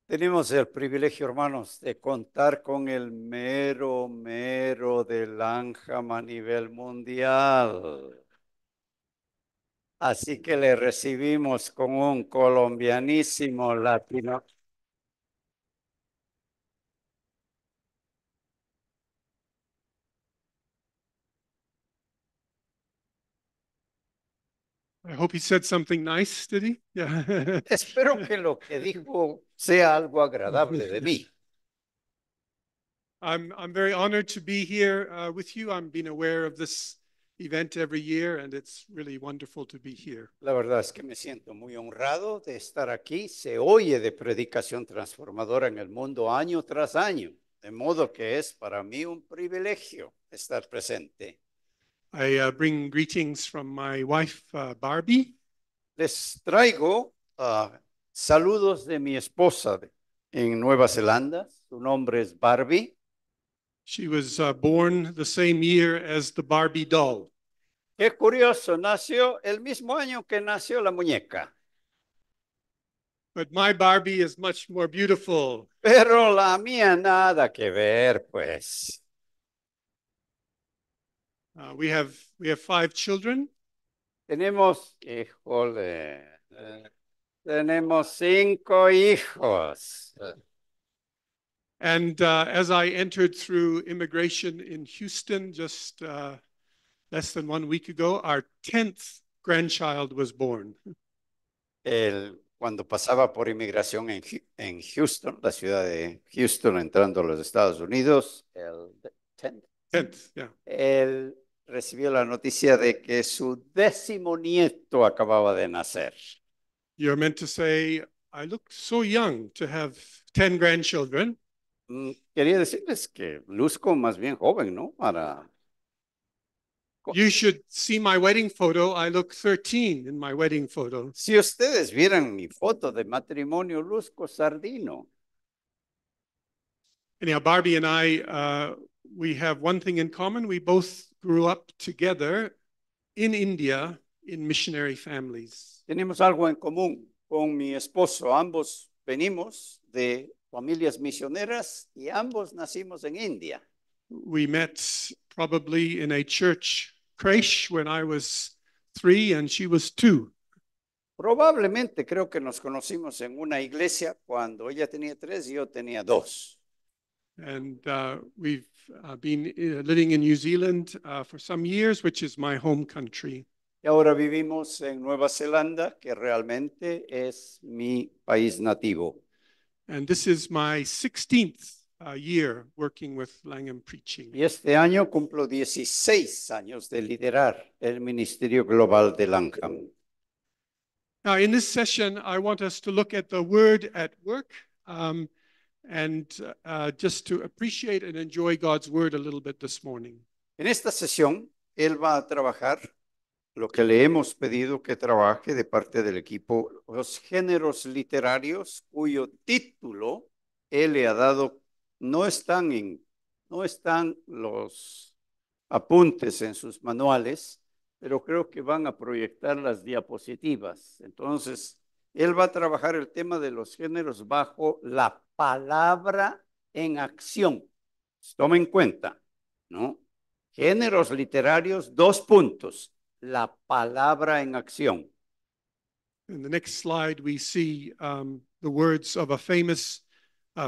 Tenemos el privilegio, hermanos, de contar con el mero del ANJAM a nivel mundial. Así que le recibimos con un colombianísimo latino. I hope he said something nice, did he? Yeah. Espero que lo que dijo sea algo agradable de mí. I'm very honored to be here with you. I'm being aware of this event every year, and it's really wonderful to be here. La verdad es que me siento muy honrado de estar aquí. Se oye de predicación transformadora en el mundo año tras año, de modo que es para mí un privilegio estar presente. I bring greetings from my wife, Barbie. Les traigo saludos de mi esposa en Nueva Zelanda. Su nombre es Barbie. She was born the same year as the Barbie doll. Qué curioso, nació el mismo año que nació la muñeca. But my Barbie is much more beautiful. Pero la mía nada que ver, pues. We have 5 children. Híjole, tenemos 5 hijos. And as I entered through immigration in Houston just less than 1 week ago, our 10th grandchild was born. Cuando pasaba por inmigración en Houston, la ciudad de Houston, entrando a los Estados Unidos, el 10th, 10th, yeah. él recibió la noticia de que su 10º nieto acababa de nacer. You're meant to say, I look so young to have 10 grandchildren. Quería decirles que luzco más bien joven, ¿no? You should see my wedding photo. I look 13 in my wedding photo. Si ustedes vieran mi foto de matrimonio, luzco sardino. Anyhow, Barbie and I, we have one thing in common. We both grew up together in India in missionary families. Tenemos algo en común con mi esposo. Ambos venimos de familias misioneras y ambos nacimos en India. We met probably in a church creche when I was 3 and she was 2. Probablemente creo que nos conocimos en una iglesia cuando ella tenía 3 y yo tenía 2. And we've been living in New Zealand for some years, which is my home country. Y ahora vivimos en Nueva Zelanda, que realmente es mi país nativo. And this is my 16th year working with Langham Preaching. Y este año cumplo 16 años de liderar el Ministerio Global de Langham. Now, in this session, I want us to look at the word at work and just to appreciate and enjoy God's word a little bit this morning. En esta sesión, él va a trabajar lo que le hemos pedido que trabaje de parte del equipo, los géneros literarios cuyo título él le ha dado, no están los apuntes en sus manuales, pero creo que van a proyectar las diapositivas. Entonces, él va a trabajar el tema de los géneros bajo la palabra en acción. Toma en cuenta, ¿no? Géneros literarios, 2 puntos. La palabra en acción. In the next slide, we see the words of a famous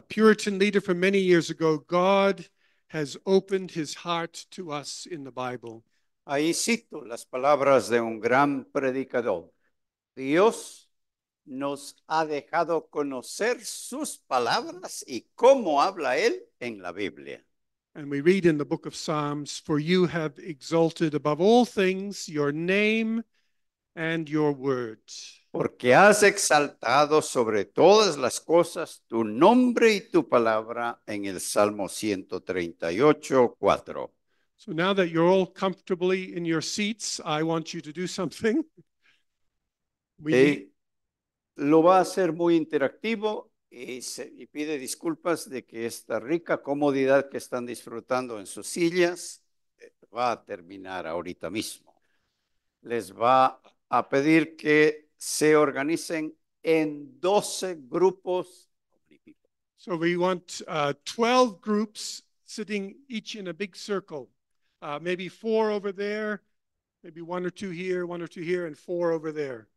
Puritan leader from many years ago. God has opened his heart to us in the Bible. Ahí cito las palabras de un gran predicador. Dios nos ha dejado conocer sus palabras y cómo habla él en la Biblia. And we read in the book of Psalms, for you have exalted above all things your name and your word. Porque has exaltado sobre todas las cosas tu nombre y tu palabra en el Salmo 138:4. So now that you're all comfortably in your seats, I want you to do something. Lo va a hacer muy interactivo y pide disculpas de que esta rica comodidad que están disfrutando en sus sillas va a terminar ahorita mismo. Les va a pedir que se organicen en 12 grupos So we want 12 groups sitting each in a big circle. Maybe 4 over there, maybe 1 or 2 here, 1 or 2 here, and 4 over there.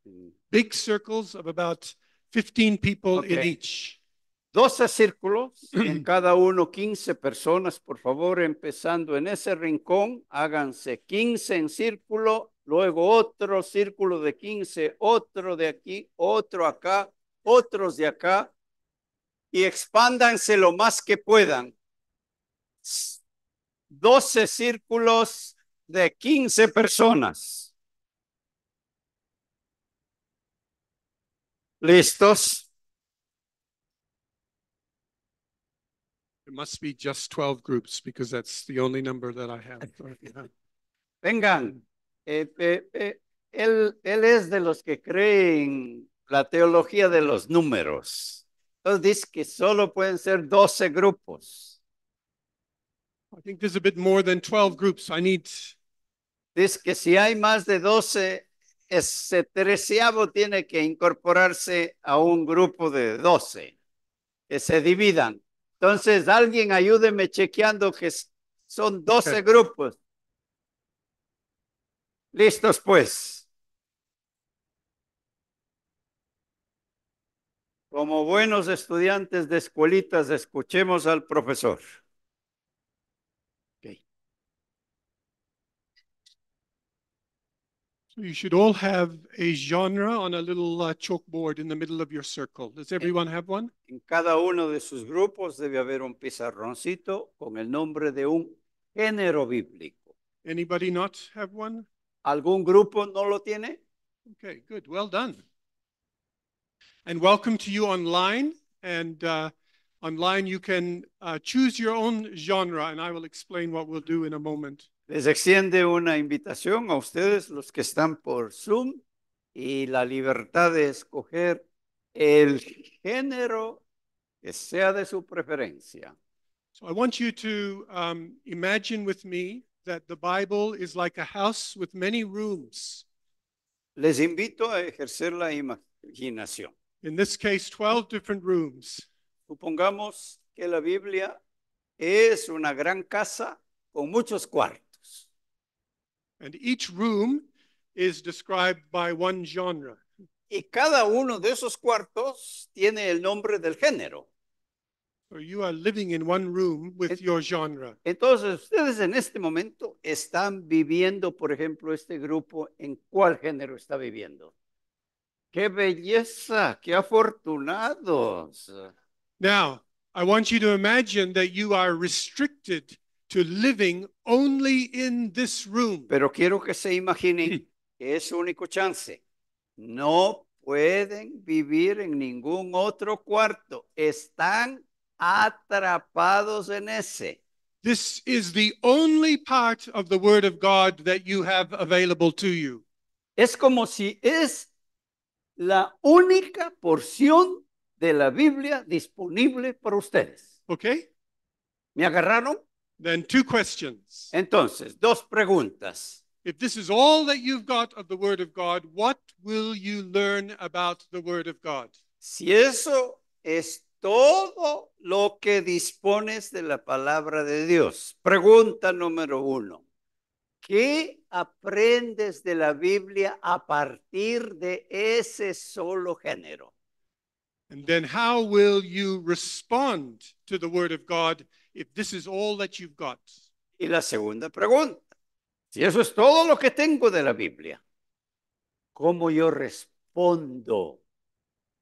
Big circles of about 15 people in Okay. each. 12 círculos, en cada uno 15 personas, por favor, empezando en ese rincón, háganse 15 en círculo, luego otro círculo de 15, otro de aquí, otro acá, otros de acá, y expándanse lo más que puedan. 12 círculos de 15 personas. ¿Listos? It must be just 12 groups because that's the only number that I have. Vengan. Él es de los que creen la teología de los números. Entonces dice que solo pueden ser 12 grupos. I think there's a bit more than 12 groups. Dice que si hay más de 12, ese 13avo tiene que incorporarse a un grupo de 12, que se dividan. Entonces, alguien ayúdeme chequeando que son 12 grupos. ¿Listos, pues? Como buenos estudiantes de escuelitas, escuchemos al profesor. Okay. So you should all have a genre on a little chalkboard in the middle of your circle. Does everyone have one? En cada uno de sus grupos debe haber un pizarroncito con el nombre de un género bíblico. Anybody not have one? ¿Algún grupo no lo tiene? Okay, good. Well done. And welcome to you online. And online you can choose your own genre, and I will explain what we'll do in a moment. Les extiende una invitación a ustedes, los que están por Zoom, y la libertad de escoger el género que sea de su preferencia. So I want you to imagine with me that the Bible is like a house with many rooms. Les invito a ejercer la imaginación. In this case, 12 different rooms. Supongamos que la Biblia es una gran casa con muchos cuartos. And each room is described by one genre. Y cada uno de esos cuartos tiene el nombre del género. So you are living in one room with your genre. Entonces, ustedes en este momento están viviendo, por ejemplo, este grupo, ¿en cuál género está viviendo? ¡Qué belleza! ¡Qué afortunados! Now, I want you to imagine that you are restricted to living only in this room. Pero quiero que se imaginen que es su único chance. No pueden vivir en ningún otro cuarto. Están atrapados en ese. This is the only part of the Word of God that you have available to you. Es como si es la única porción de la Biblia disponible para ustedes. Okay? ¿Me agarraron? Then 2 questions. Entonces, 2 preguntas. If this is all that you've got of the Word of God, what will you learn about the Word of God? Si eso es todo lo que dispones de la palabra de Dios. Pregunta número 1. ¿Qué aprendes de la Biblia a partir de ese solo género? And then how will you respond to the Word of God if this is all that you've got? Y la segunda pregunta. Si eso es todo lo que tengo de la Biblia, ¿cómo yo respondo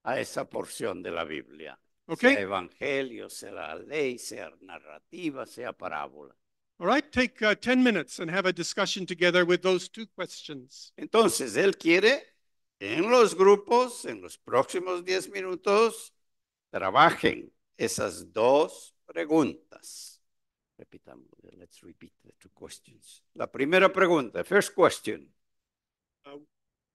a esa porción de la Biblia? Okay. Sea evangelio, sea la ley, sea narrativa, sea parábola. All right, take 10 minutes and have a discussion together with those 2 questions. Entonces, él quiere en los grupos, en los próximos 10 minutos, trabajen esas 2 preguntas. Repitamos, let's repeat the 2 questions. La primera pregunta, first question.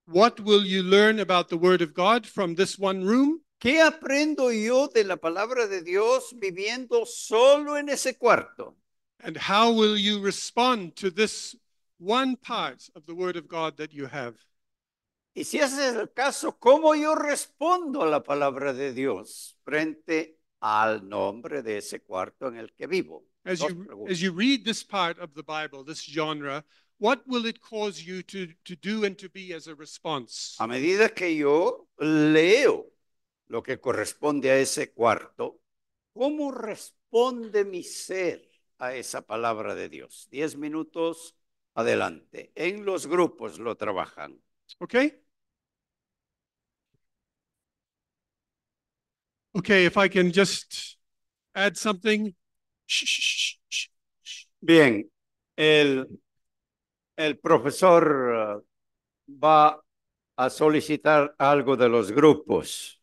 What will you learn about the Word of God from this one room? ¿Qué aprendo yo de la palabra de Dios viviendo solo en ese cuarto? And how will you respond to this one part of the Word of God that you have? Y si ese es el caso, ¿cómo yo respondo a la palabra de Dios frente al nombre de ese cuarto en el que vivo. As Dos you, preguntas. as you read this part of the Bible, this genre, what will it cause you to do and to be as a response? A medida que yo leo lo que corresponde a ese cuarto, ¿cómo responde mi ser a esa palabra de Dios? 10 minutos adelante. En los grupos lo trabajan. Okay? Okay, if I can just add something. Shh, shh, shh, shh. Bien, el profesor va a solicitar algo de los grupos.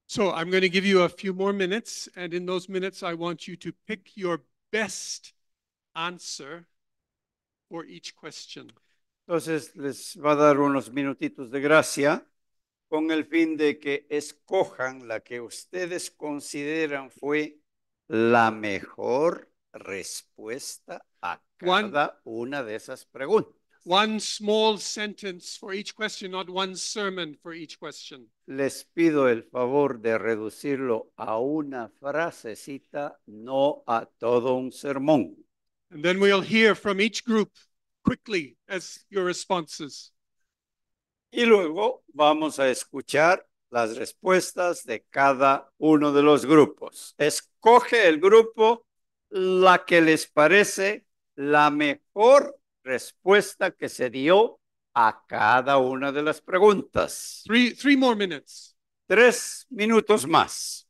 So I'm going to give you a few more minutes, and in those minutes, I want you to pick your best answer for each question. Entonces les va a dar unos minutitos de gracia con el fin de que escojan la que ustedes consideran fue la mejor respuesta a cada una de esas preguntas. One small sentence for each question, not one sermon for each question. Les pido el favor de reducirlo a una frasecita, no a todo un sermón. And then we'll hear from each group quickly as your responses. Y luego vamos a escuchar las respuestas de cada uno de los grupos. Escoge el grupo la que les parece la mejor respuesta que se dio a cada una de las preguntas. Three more minutes. 3 minutos más.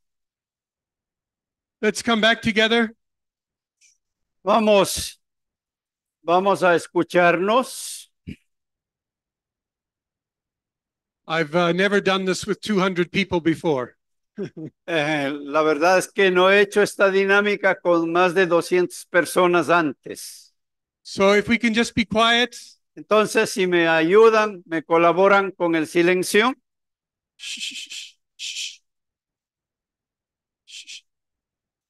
Let's come back together. Vamos a escucharnos. I've never done this with 200 people before. La verdad es que no he hecho esta dinámica con más de 200 personas antes. So if we can just be quiet. Entonces, si me ayudan, me colaboran con el silencio. Shh, shh, shh, shh.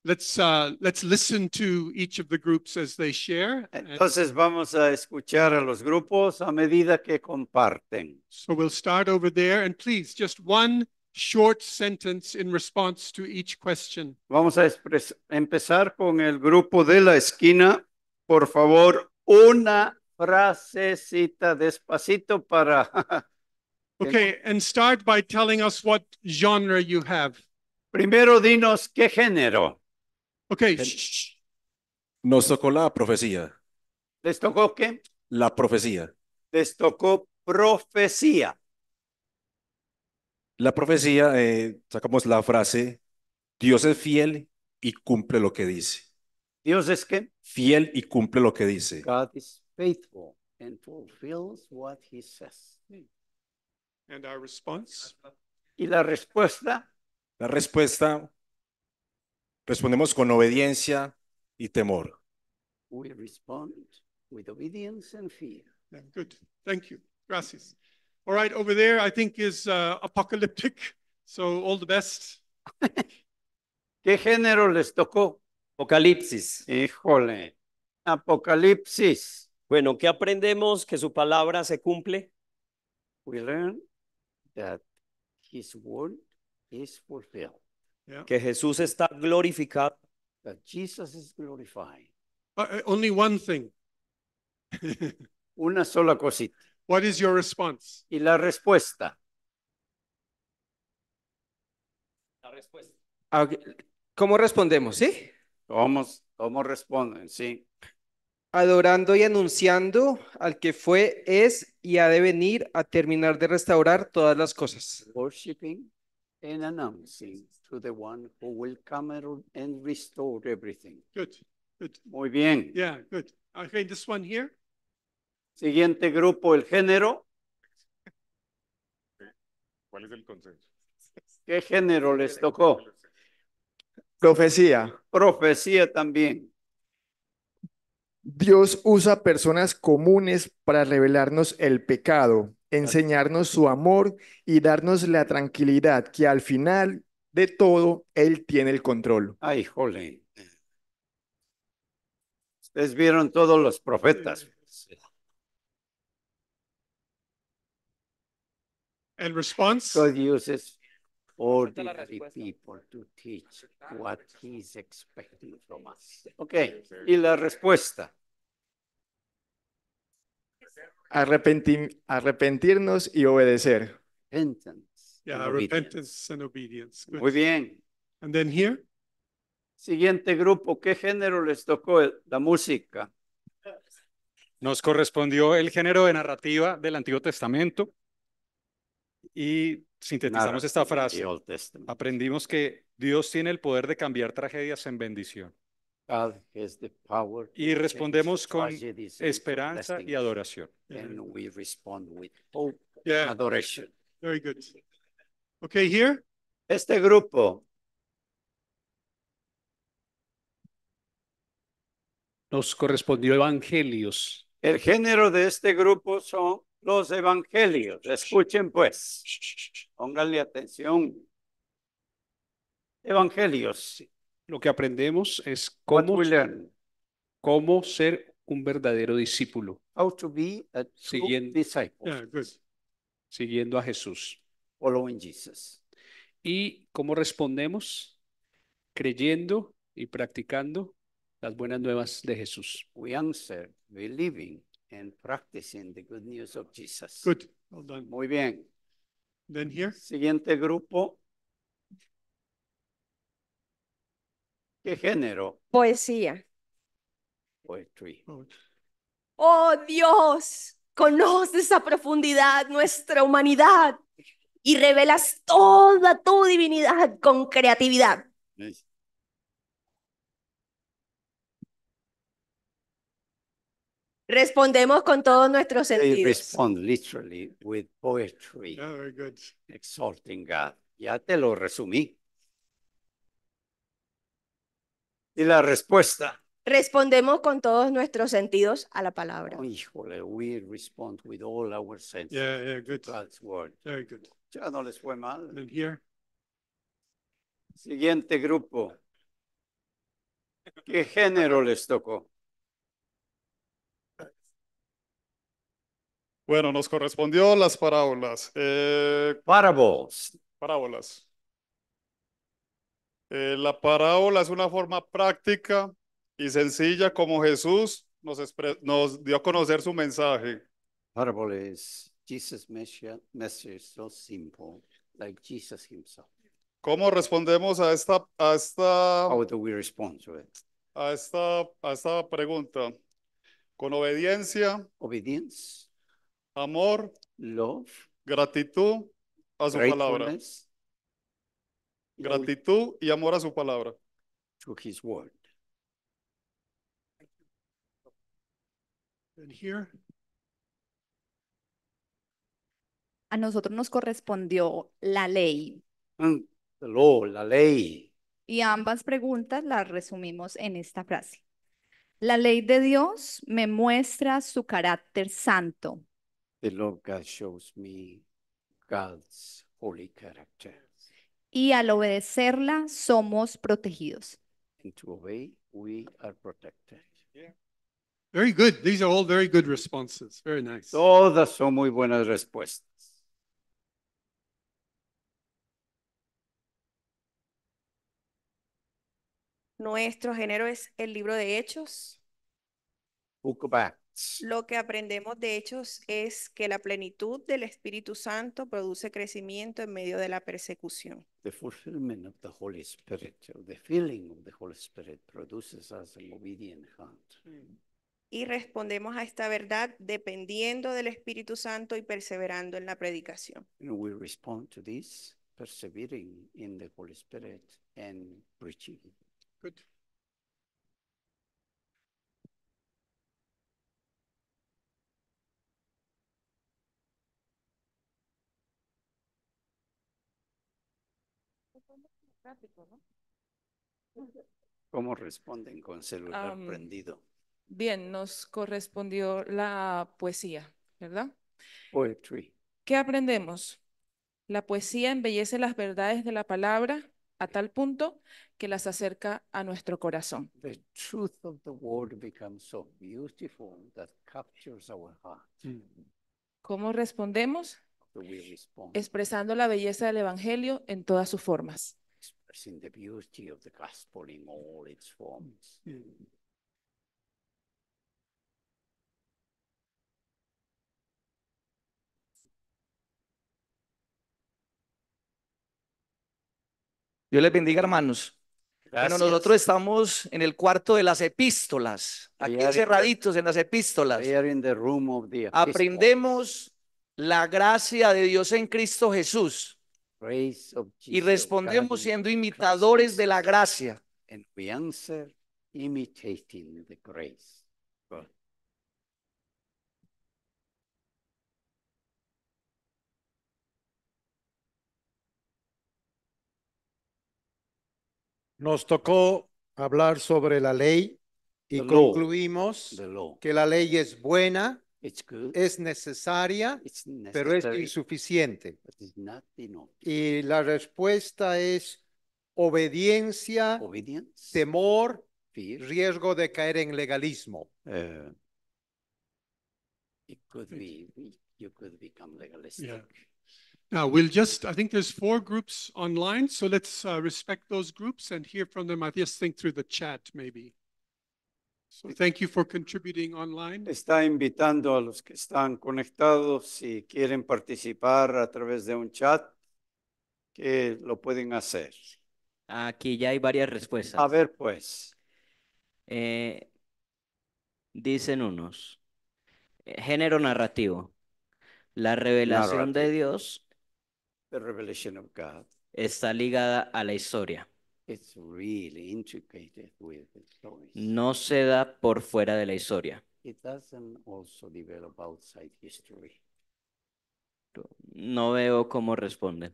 Let's listen to each of the groups as they share. Entonces vamos a escuchar a los grupos a medida que comparten. So we'll start over there, and please, just one short sentence in response to each question. Vamos a empezar con el grupo de la esquina. Por favor, una frasecita despacito para... Okay, and start by telling us what genre you have. Primero dinos qué género. Okay. Nos tocó la profecía. ¿Les tocó qué? La profecía. Les tocó profecía. La profecía, sacamos la frase, Dios es fiel y cumple lo que dice. ¿Dios es qué? Fiel y cumple lo que dice. God is faithful and fulfills what he says. And our response? ¿Y la respuesta? La respuesta, respondemos con obediencia y temor. We respond with obedience and fear. Yeah, good. Thank you. Gracias. All right, over there, I think is apocalyptic. So all the best. ¿Qué género les tocó? Apocalipsis. Híjole. Apocalipsis. Bueno, ¿qué aprendemos? Que su palabra se cumple. We learn that his word is fulfilled. Yeah. Que Jesús está glorificado. That Jesus is glorified. Only one thing. Una sola cosita. What is your response? ¿Y la respuesta? La respuesta. ¿Cómo respondemos? ¿Sí? ¿Cómo responden? Sí. Adorando y anunciando al que fue, es y ha de venir a terminar de restaurar todas las cosas. Worshipping and announcing to the one who will come and restore everything. Good. Good. Muy bien. Yeah, good. Okay, this one here. Siguiente grupo, el género. ¿Cuál es el consenso? ¿Qué género les tocó? Profecía. Profecía también. Dios usa personas comunes para revelarnos el pecado, enseñarnos su amor y darnos la tranquilidad que al final de todo Él tiene el control. Ay, jole. Ustedes vieron todos los profetas. And response? God uses ordinary people to teach what he's expecting from us. Ok, y la respuesta. Arrepentirnos y obedecer. Repentance. Yeah, and obedience. repentance and obedience. Good. Muy bien. And then here, Siguiente grupo, ¿qué género les tocó la música? Nos correspondió el género de narrativa del Antiguo Testamento y sintetizamos esta Narrative, frase. the Old Testament. Aprendimos que Dios tiene el poder de cambiar tragedias en bendición. God has the power to Y respondemos change con tragedies into esperanza y blessings. adoración. And we respond with hope Yeah. and adoration. very good. Okay, here, Este grupo, Nos correspondió evangelios. el género de este grupo son los evangelios. Escuchen pues, pónganle atención. Evangelios. Lo que aprendemos es What we learn. cómo ser un verdadero discípulo, How to be a true Siguiendo. disciple. yeah, good. siguiendo a Jesús. Following Jesus. Y cómo respondemos creyendo y practicando las buenas nuevas de Jesús. We answer believing and practicing the good news of Jesus. Good. Well done. Muy bien. Then here, Siguiente grupo. ¿Qué género? Poesía. Poetry. oh, Oh Dios, conoces a profundidad nuestra humanidad y revelas toda tu divinidad con creatividad. Respondemos con todos nuestros They sentidos. respond literally with poetry, yeah, very good. exalting God. Ya te lo resumí. Y la respuesta. Respondemos con todos nuestros sentidos a la palabra. Oh, híjole, we respond with all our senses Yeah, yeah, good. to God's word. Very good. Ya no les fue mal. And then here, Siguiente grupo. ¿Qué género les tocó? Bueno, nos correspondió las parábolas. Parables. Parábolas. La parábola es una forma práctica y sencilla como Jesús nos dio a conocer su mensaje. Parable is Jesus' message so simple, like Jesus himself. ¿Cómo respondemos a How do we respond to it? a esta pregunta? Con obediencia, Obedience, amor, love, gratitud a su palabra. gratefulness, Gratitud y amor a su palabra. to his word. and here, A nosotros nos correspondió la ley And the law, la ley. y ambas preguntas las resumimos en esta frase. La ley de Dios me muestra su carácter santo The law of God shows me God's holy character. y al obedecerla somos protegidos. And to obey, we are protected. very good. These are all very good responses. Very nice. Todas son muy buenas respuestas. Nuestro género es el libro de Hechos. Book of Acts. Lo que aprendemos de Hechos es que la plenitud del Espíritu Santo produce crecimiento en medio de la persecución. The fulfillment of the Holy Spirit, or the feeling of the Holy Spirit produces us an obedient heart. Y respondemos a esta verdad dependiendo del Espíritu Santo y perseverando en la predicación. And we respond to this, persevering in the Holy Spirit and preaching. Good. ¿Cómo responden con celular Am, prendido? Bien, nos correspondió la poesía, ¿verdad? Poetry. ¿Qué aprendemos? La poesía embellece las verdades de la palabra a tal punto que las acerca a nuestro corazón. The truth of the word becomes so beautiful that captures our heart. ¿Cómo respondemos? do we respond? expresando la belleza del Evangelio en todas sus formas. Expressing the beauty of the gospel in all its forms. Dios les bendiga, hermanos. Bueno, Gracias. nosotros estamos en el cuarto de las epístolas, aquí We are in the- encerraditos en las epístolas. We are in the room of the epistles. Aprendemos la gracia de Dios en Cristo Jesús Grace of y Jesus, respondemos God in siendo Christ imitadores de la Jesus. gracia. And we answer imitating the grace. Good. Nos tocó hablar sobre la ley y The law. concluimos The law. que la ley es buena, It's good. es necesaria, It's pero es necessary, insuficiente. but it's not enough. Y la respuesta es obediencia, Obedience, temor, fear. riesgo de caer en legalismo. It could be, you could become legalistic. Yeah. Now, I think there's 4 groups online, so let's respect those groups and hear from them. I just think through the chat, maybe. So thank you for contributing online. Está invitando a los que están conectados, si quieren participar a través de un chat, que lo pueden hacer. Aquí ya hay varias respuestas. A ver, pues. Dicen unos, género narrativo. La revelación de Narrative. Dios The revelation of God. está ligada a la historia. It's really intricate with the stories. No se da por fuera de la historia. It doesn't also develop outside history. No veo cómo responden.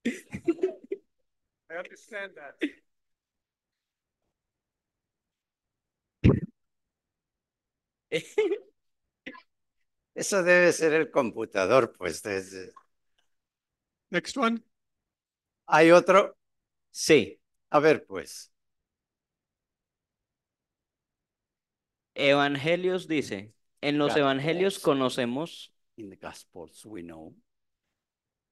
I understand that. Eso debe ser el computador, pues. Next one. ¿Hay otro? Sí. A ver, pues. Evangelios dice, en los evangelios conocemos In the Gospels we know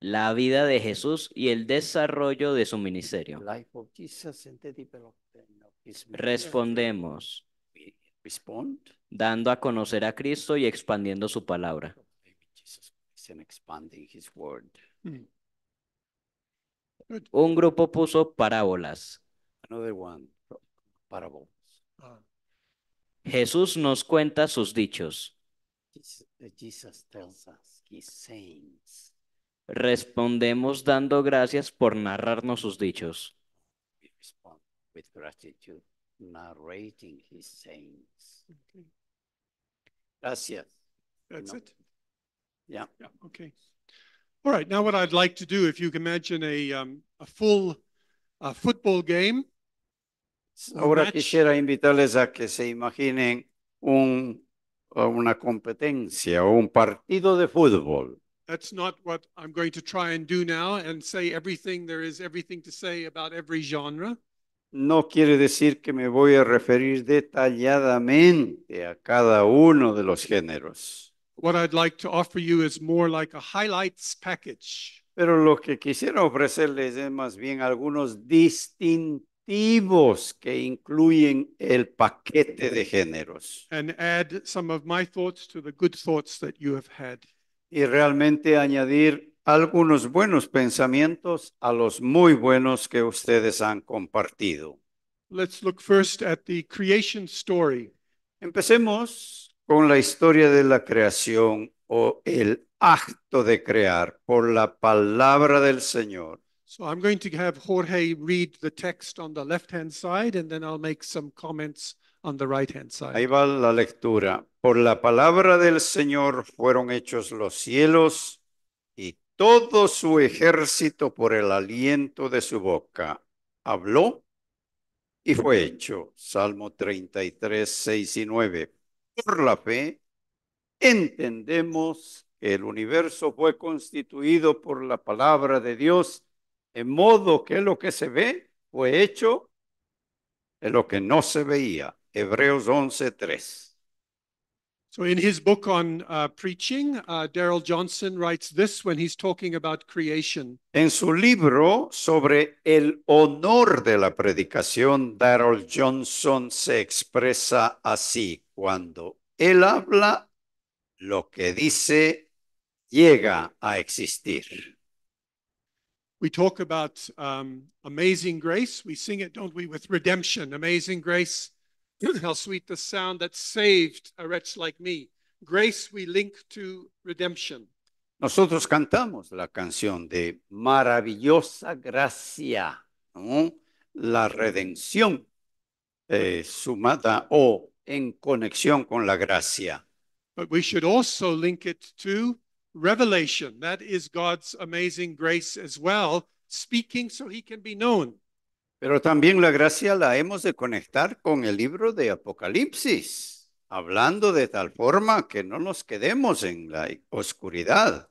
la vida de Jesús y el desarrollo de su ministerio. the life of Jesus and the development of his ministry. Respondemos, We respond. dando a conocer a Cristo y expandiendo su palabra. Jesus Christ and expanding his word. Un grupo puso parábolas. Another one, parables. Jesús nos cuenta sus dichos. Jesus tells us his sayings. Respondemos dando gracias por narrarnos sus dichos. We respond with gratitude, narrating his sayings. Gracias. That's it? Yeah. Yeah, okay. All right, now what I'd like to do, if you can imagine a full football game. Ahora match. quisiera invitarles a que se imaginen una competencia o un partido de fútbol. That's not what I'm going to try and do now and say everything, there is everything to say about every genre. No quiere decir que me voy a referir detalladamente a cada uno de los géneros. What I'd like to offer you is more like a highlights package. Pero lo que quisiera ofrecerles es más bien algunos distintivos que incluyen el paquete de géneros. And add some of my thoughts to the good thoughts that you have had. Y realmente añadir algunos buenos pensamientos a los muy buenos que ustedes han compartido. Let's look first at the creation story. Empecemos con la historia de la creación o el acto de crear por la palabra del Señor. So I'm going to have Jorge read the text on the left-hand side, and then I'll make some comments on the right-hand side. Ahí va la lectura. Por la palabra del Señor fueron hechos los cielos y todo su ejército por el aliento de su boca. Habló y fue hecho. Salmo 33, 6 y 9. Por la fe entendemos que el universo fue constituido por la palabra de Dios, en modo que lo que se ve fue hecho de lo que no se veía. Hebreos 11, 3. So in his book on preaching, Darrell Johnson writes this when he's talking about creation. En su libro sobre el honor de la predicación, Darrell Johnson se expresa así: cuando él habla, lo que dice llega a existir. We talk about amazing grace. We sing it, don't we, with redemption. Amazing grace, how sweet the sound that saved a wretch like me. Grace we link to redemption. Nosotros cantamos la canción de maravillosa gracia, ¿no? La redención sumada o en conexión con la gracia. But we should also link it to revelation. That is God's amazing grace as well, speaking so he can be known. Pero también la gracia la hemos de conectar con el libro de Apocalipsis, hablando de tal forma que no nos quedemos en la oscuridad.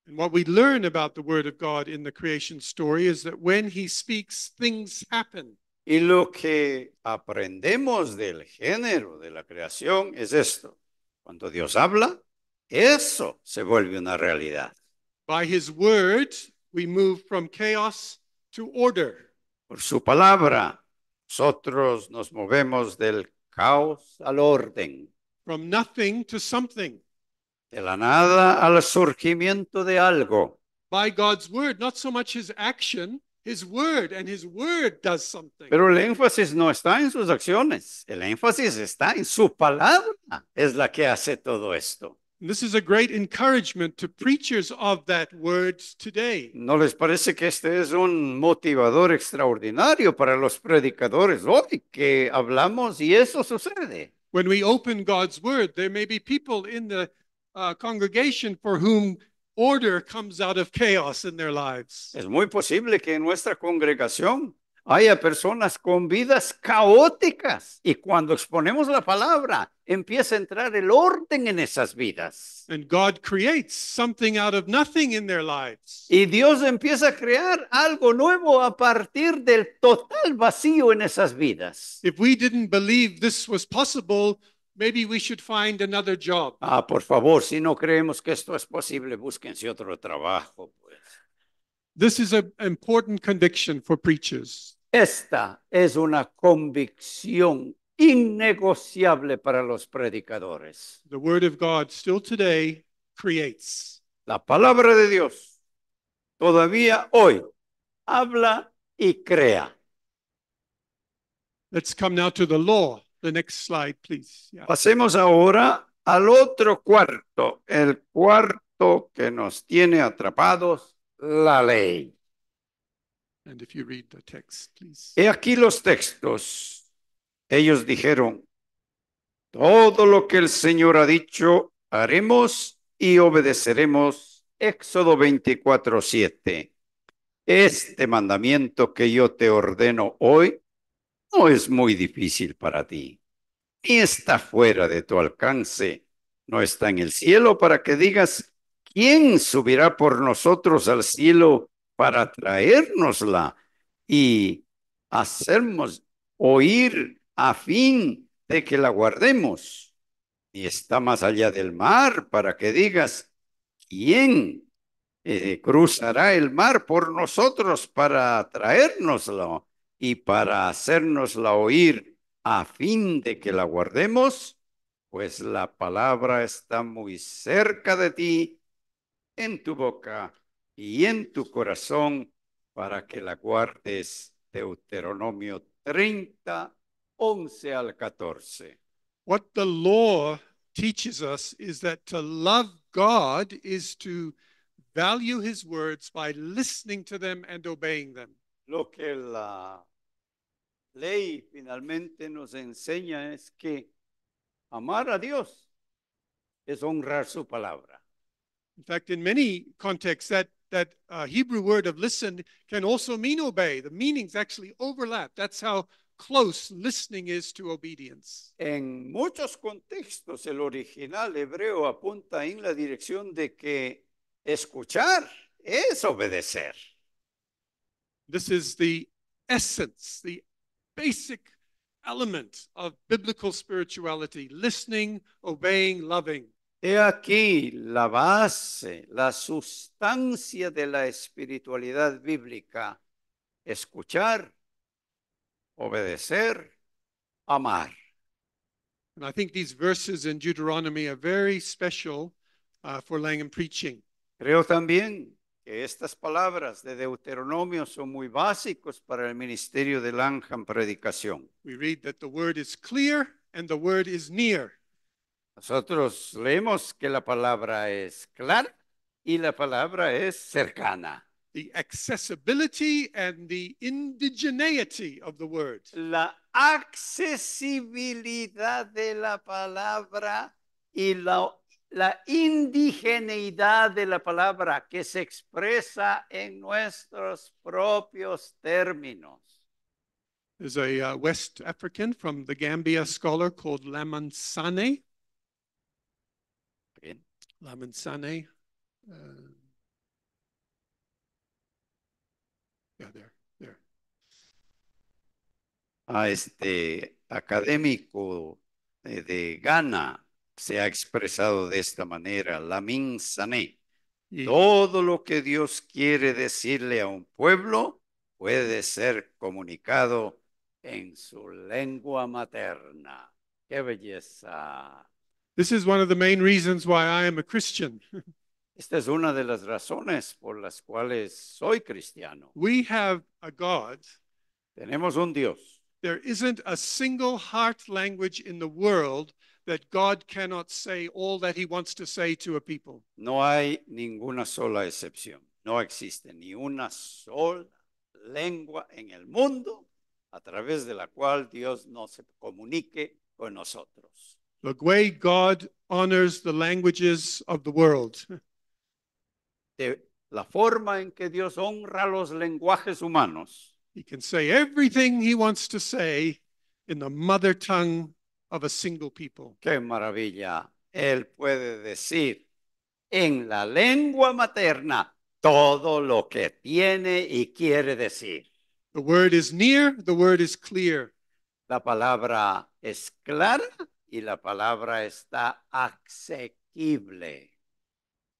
And what we learn about the Word of God in the creation story is that when he speaks, things happen. Y lo que aprendemos del género de la creación es esto: cuando Dios habla, eso se vuelve una realidad. By his word, we move from chaos to order. Por su palabra, nosotros nos movemos del caos al orden, From nothing to something. de la nada al surgimiento de algo. By God's word, not so much his action, his word, and his word does something. Pero el énfasis no está en sus acciones, el énfasis está en su palabra, es la que hace todo esto. And this is a great encouragement to preachers of that word today. ¿No les parece que este es un motivador extraordinario para los predicadores hoy que hablamos y eso sucede? When we open God's word, there may be people in the congregation for whom order comes out of chaos in their lives. Es muy posible que en nuestra congregación haya personas con vidas caóticas y cuando exponemos la palabra empieza a entrar el orden en esas vidas. And God creates something out of nothing in their lives. Y Dios empieza a crear algo nuevo a partir del total vacío en esas vidas. If we didn't believe this was possible, maybe we should find another job. Por favor, si no creemos que esto es posible, búsquense otro trabajo, pues. This is an important conviction for preachers. Esta es una convicción innegociable para los predicadores. The word of God still today creates. La palabra de Dios todavía hoy habla y crea. Let's come now to the law. The next slide, please. Yeah. Pasemos ahora al otro cuarto, el cuarto que nos tiene atrapados, la ley. And if you read the text, please. He aquí los textos. Ellos dijeron: todo lo que el Señor ha dicho, haremos y obedeceremos. Éxodo 24:7. Este mandamiento que yo te ordeno hoy no es muy difícil para ti, ni está fuera de tu alcance. No está en el cielo para que digas: ¿quién subirá por nosotros al cielo para traérnosla y hacernos oír a fin de que la guardemos? Y está más allá del mar para que digas: ¿quién cruzará el mar por nosotros para traérnosla y para hacérnosla oír a fin de que la guardemos? Pues la palabra está muy cerca de ti, en tu boca y en tu corazón, para que la guardes. Deuteronomio 30, 11 al 14. What the law teaches us is that to love God is to value his words by listening to them and obeying them. Lo que la ley finalmente nos enseña es que amar a Dios es honrar su palabra. In fact, in many contexts, that Hebrew word of listen can also mean obey. The meanings actually overlap. That's how close listening is to obedience. En muchos contextos, el original hebreo apunta en la dirección de que escuchar es obedecer. This is the essence, the basic element of biblical spirituality: listening, obeying, loving. He aquí la base, la sustancia de la espiritualidad bíblica: escuchar, obedecer, amar. And I think these verses in Deuteronomy are very special for Langham preaching. Creo también que estas palabras de Deuteronomio son muy básicos para el ministerio de Langham Predicación. We read that the word is clear and the word is near. Nosotros leemos que la palabra es clara y la palabra es cercana. The accessibility and the indigeneity of the word. La accesibilidad de la palabra y la indigeneidad de la palabra, que se expresa en nuestros propios términos. There's a West African from the Gambia scholar called Lamansane. Bien. Lamansane. Yeah, there. Este académico de Ghana se ha expresado de esta manera: Lamin Sané. Todo lo que Dios quiere decirle a un pueblo puede ser comunicado en su lengua materna. ¡Qué belleza! This is one of the main reasons why I am a Christian. Esta es una de las razones por las cuales soy cristiano. We have a God. Tenemos un Dios. There isn't a single heart language in the world that God cannot say all that he wants to say to a people. No hay ninguna sola excepción. No existe ni una sola lengua en el mundo a través de la cual Dios no se comunique con nosotros. The way God honors the languages of the world. De la forma en que Dios honra los lenguajes humanos. He can say everything he wants to say in the mother tongue of a single people. ¡Qué maravilla! Él puede decir en la lengua materna todo lo que tiene y quiere decir. The word is near, the word is clear. La palabra es clara y la palabra está asequible.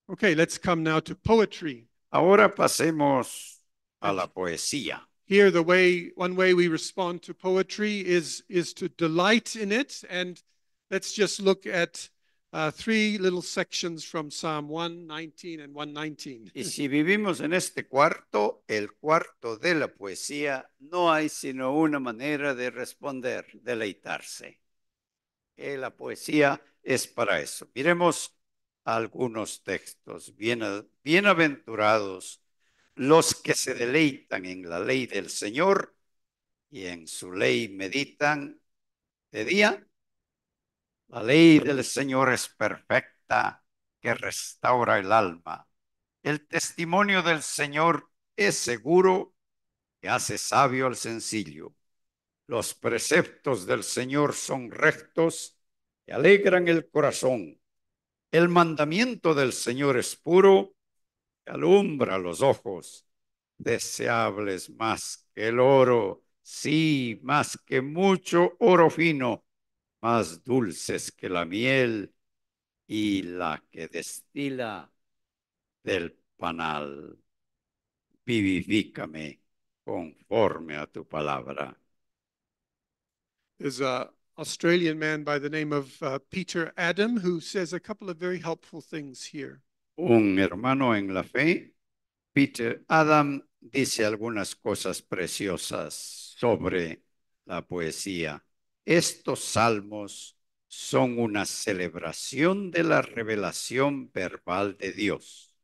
Okay, let's come now to poetry. Ahora pasemos a la poesía. Here, one way we respond to poetry is to delight in it. And let's just look at 3 little sections from Psalm 119 and 119. Y si vivimos en este cuarto, el cuarto de la poesía, no hay sino una manera de responder: deleitarse. La poesía es para eso. Miremos algunos textos. Bienaventurados los que se deleitan en la ley del Señor y en su ley meditan de día. La ley del Señor es perfecta, que restaura el alma. El testimonio del Señor es seguro, que hace sabio al sencillo. Los preceptos del Señor son rectos, que alegran el corazón. El mandamiento del Señor es puro, que alumbra los ojos. Deseables más que el oro, sí, más que mucho oro fino, más dulces que la miel y la que destila del panal. Vivifícame conforme a tu palabra. There's an Australian man by the name of Peter Adam who says a couple of very helpful things here. Un hermano en la fe, Peter Adam, dice algunas cosas preciosas sobre la poesía. Estos salmos son una celebración de la revelación verbal de Dios.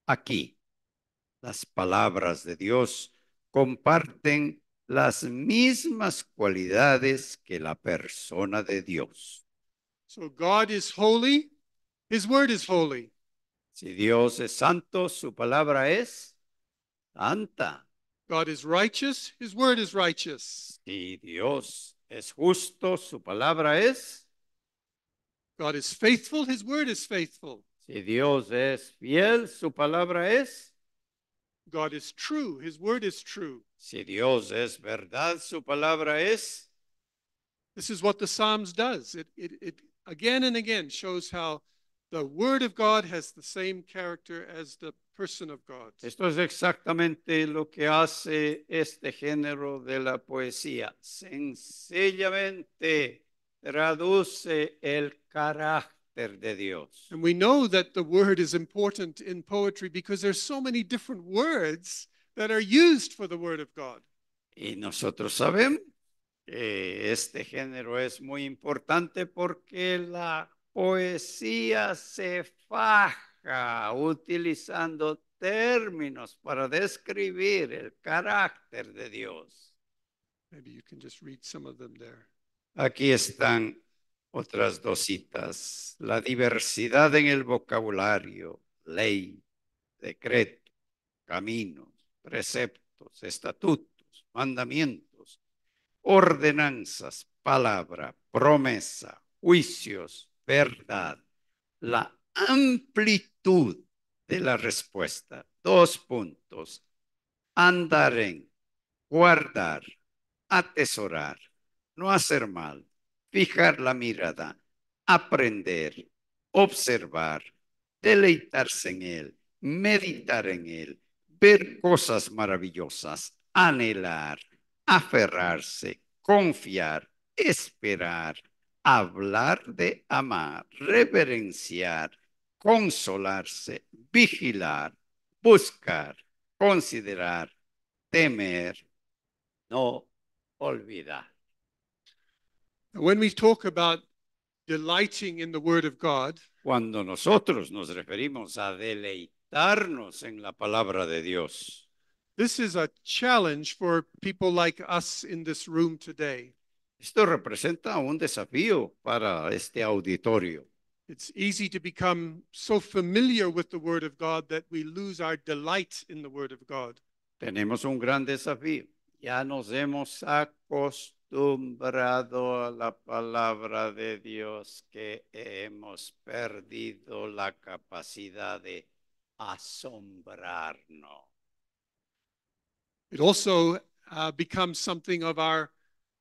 Aquí, las palabras de Dios comparten las mismas cualidades que la persona de Dios. So God is holy, his word is holy. Si Dios es santo, su palabra es santa. God is righteous, his word is righteous. Si Dios es justo, su palabra es. God is faithful, his word is faithful. Si Dios es fiel, su palabra es. God is true, his word is true. Si Dios es verdad, su palabra es. This is what the Psalms does. It again and again shows how the Word of God has the same character as the person of God. Esto es exactamente lo que hace este género de la poesía. Sencillamente traduce el carácter de Dios. And we know that the word is important in poetry because there's so many different words that are used for the Word of God. Y nosotros sabemos que este género es muy importante porque la poesía se faja utilizando términos para describir el carácter de Dios. Maybe you can just read some of them there. Aquí están otras dos citas. La diversidad en el vocabulario, ley, decreto, caminos, preceptos, estatutos, mandamientos, ordenanzas, palabra, promesa, juicios, verdad. La amplitud de la respuesta. 2 puntos. Andar en, guardar, atesorar, no hacer mal, fijar la mirada, aprender, observar, deleitarse en él, meditar en él, ver cosas maravillosas, anhelar, aferrarse, confiar, esperar, hablar de amar, reverenciar, consolarse, vigilar, buscar, considerar, temer, no olvidar. When we talk about delighting in the Word of God, Cuando nosotros nos referimos a deleitarnos en la palabra de Dios, this is a challenge for people like us in this room today. esto representa un desafío para este auditorio. It's easy to become so familiar with the Word of God that we lose our delight in the Word of God. Tenemos un gran desafío. Ya nos hemos acostumbrado a la palabra de Dios que hemos perdido la capacidad de asombrarnos. It also becomes something of our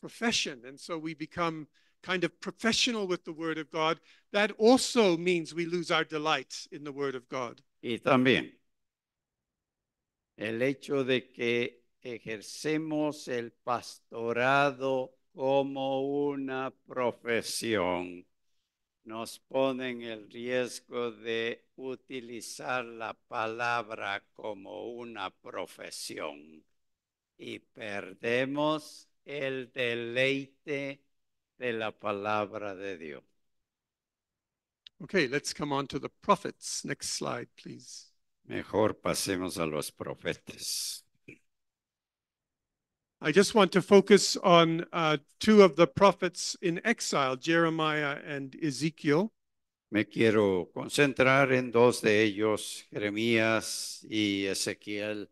profession, and so we become kind of professional with the Word of God. That also means we lose our delight in the Word of God. Y también el hecho de que ejercemos el pastorado como una profesión nos pone en el riesgo de utilizar la palabra como una profesión y perdemos el deleite de la palabra de Dios. Okay, let's come on to the prophets. Next slide, please. Mejor pasemos a los profetas. I just want to focus on two of the prophets in exile, Jeremiah and Ezekiel. Me quiero concentrar en dos de ellos, Jeremías y Ezequiel,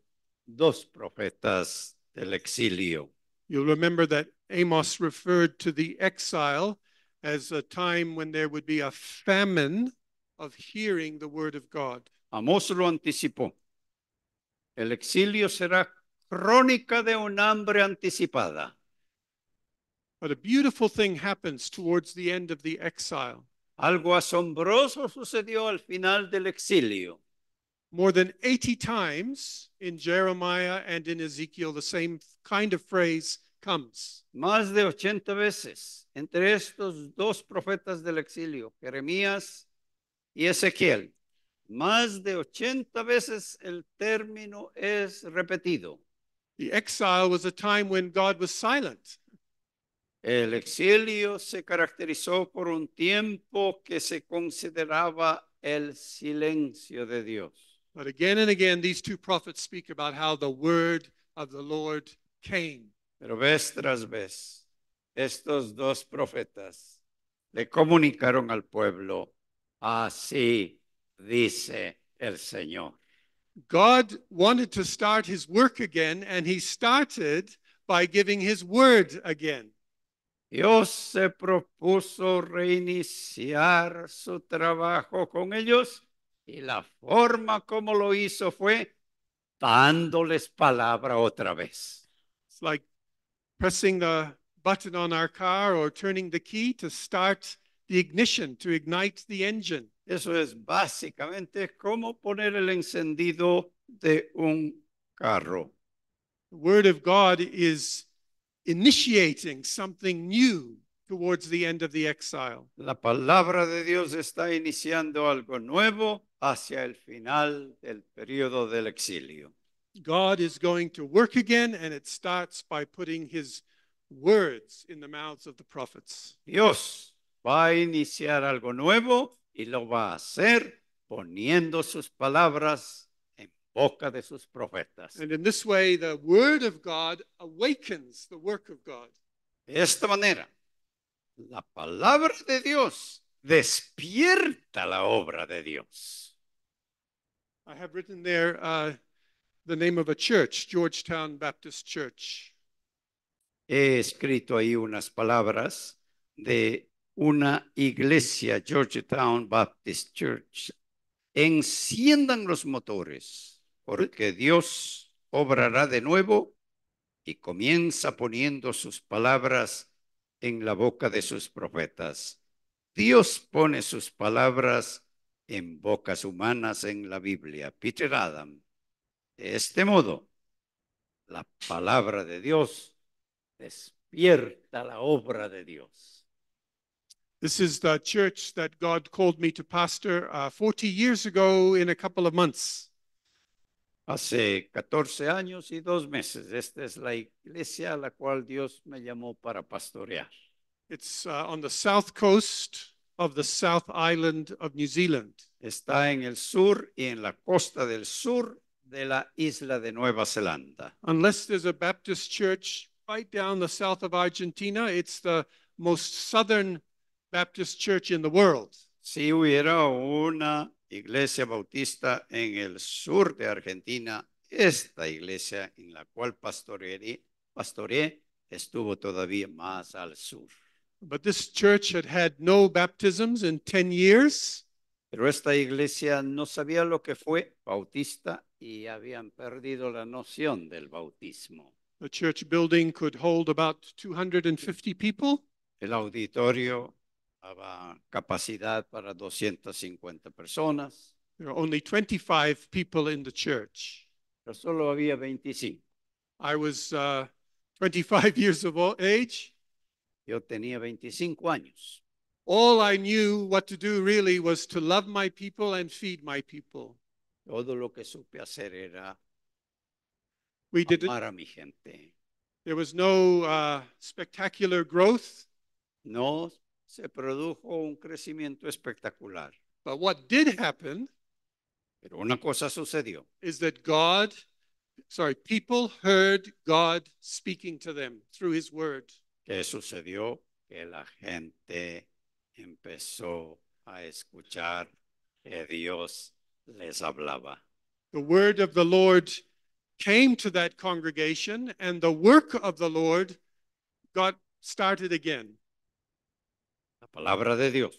dos profetas del exilio. You'll remember that Amos referred to the exile as a time when there would be a famine of hearing the word of God. Amós lo anticipó. El exilio será crónica de un hambre anticipada. But a beautiful thing happens towards the end of the exile. Algo asombroso sucedió al final del exilio. More than 80 times in Jeremiah and in Ezekiel, the same kind of phrase comes. Más de 80 veces entre estos dos profetas del exilio, Jeremías y Ezequiel. Más de 80 veces el término es repetido. The exile was a time when God was silent. El exilio se caracterizó por un tiempo que se consideraba el silencio de Dios. But again and again, these two prophets speak about how the word of the Lord came. Pero vez tras vez, estos dos profetas le comunicaron al pueblo, así dice el Señor. God wanted to start his work again, and he started by giving his word again. Dios se propuso reiniciar su trabajo con ellos y la forma como lo hizo fue dándoles palabra otra vez. It's like pressing the button on our car or turning the key to start the ignition, to ignite the engine. Eso es básicamente como poner el encendido de un carro. The Word of God is initiating something new towards the end of the exile. La palabra de Dios está iniciando algo nuevo hacia el final del periodo del exilio. God is going to work again, and it starts by putting his words in the mouths of the prophets. Dios va a iniciar algo nuevo y lo va a hacer poniendo sus palabras en boca de sus profetas. And in this way, the word of God awakens the work of God. De esta manera, la palabra de Dios despierta la obra de Dios. I have written there the name of a church, Georgetown Baptist Church. He escrito ahí unas palabras de una iglesia, Georgetown Baptist Church. Enciendan los motores, porque Dios obrará de nuevo y comienza poniendo sus palabras en la boca de sus profetas. Dios pone sus palabras en bocas humanas en la Biblia. Peter Adam. De este modo, la palabra de Dios despierta la obra de Dios. This is the church that God called me to pastor 40 years ago in a couple of months. Hace 14 años y 2 meses, esta es la iglesia a la cual Dios me llamó para pastorear. It's on the south coast of the South Island of New Zealand. Está en el sur y en la costa del sur de la isla de Nueva Zelanda. Unless there's a Baptist church right down the south of Argentina, it's the most southern Baptist church in the world. Si hubiera una iglesia bautista en el sur de Argentina, esta iglesia en la cual pastoreé estuvo todavía más al sur. But this church had had no baptisms in 10 years. Pero esta iglesia no sabía lo que fue bautista y habían perdido la noción del bautismo. The church building could hold about 250 people. El auditorio daba capacidad para 250 personas. There are only 25 people in the church. Pero solo había 25. I was 25 years of age. Yo tenía 25 años. All I knew what to do really was to love my people and feed my people. Todo lo que supe hacer era amar a mi gente. There was no spectacular growth. No se produjo un crecimiento espectacular. But what did happen Pero una cosa sucedió. is that people heard God speaking to them through his word. ¿Qué sucedió? Que la gente empezó a escuchar que Dios les hablaba. The word of the Lord came to that congregation, and the work of the Lord got started again. La palabra de Dios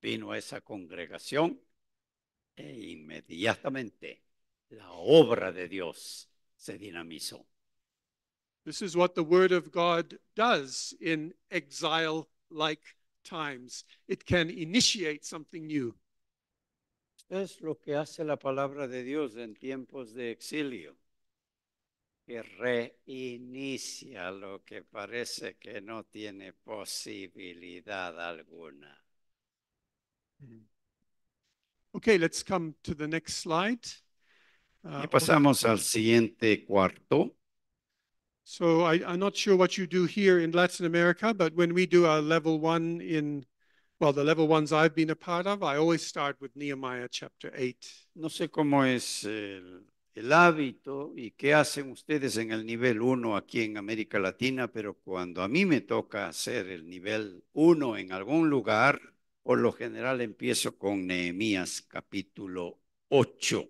vino a esa congregación e inmediatamente la obra de Dios se dinamizó. This is what the word of God does in exile-like times. It can initiate something new. Es lo que hace la palabra de Dios en tiempos de exilio, que reinicia lo que parece que no tiene posibilidad alguna. Okay, let's come to the next slide. Y pasamos al siguiente cuarto. So I'm not sure what you do here in Latin America, but when we do a level 1 the level ones I've been a part of, I always start with Nehemiah chapter 8. No sé cómo es el hábito y qué hacen ustedes en el nivel 1 aquí en América Latina, pero cuando a mí me toca hacer el nivel 1 en algún lugar, por lo general empiezo con Nehemías capítulo 8.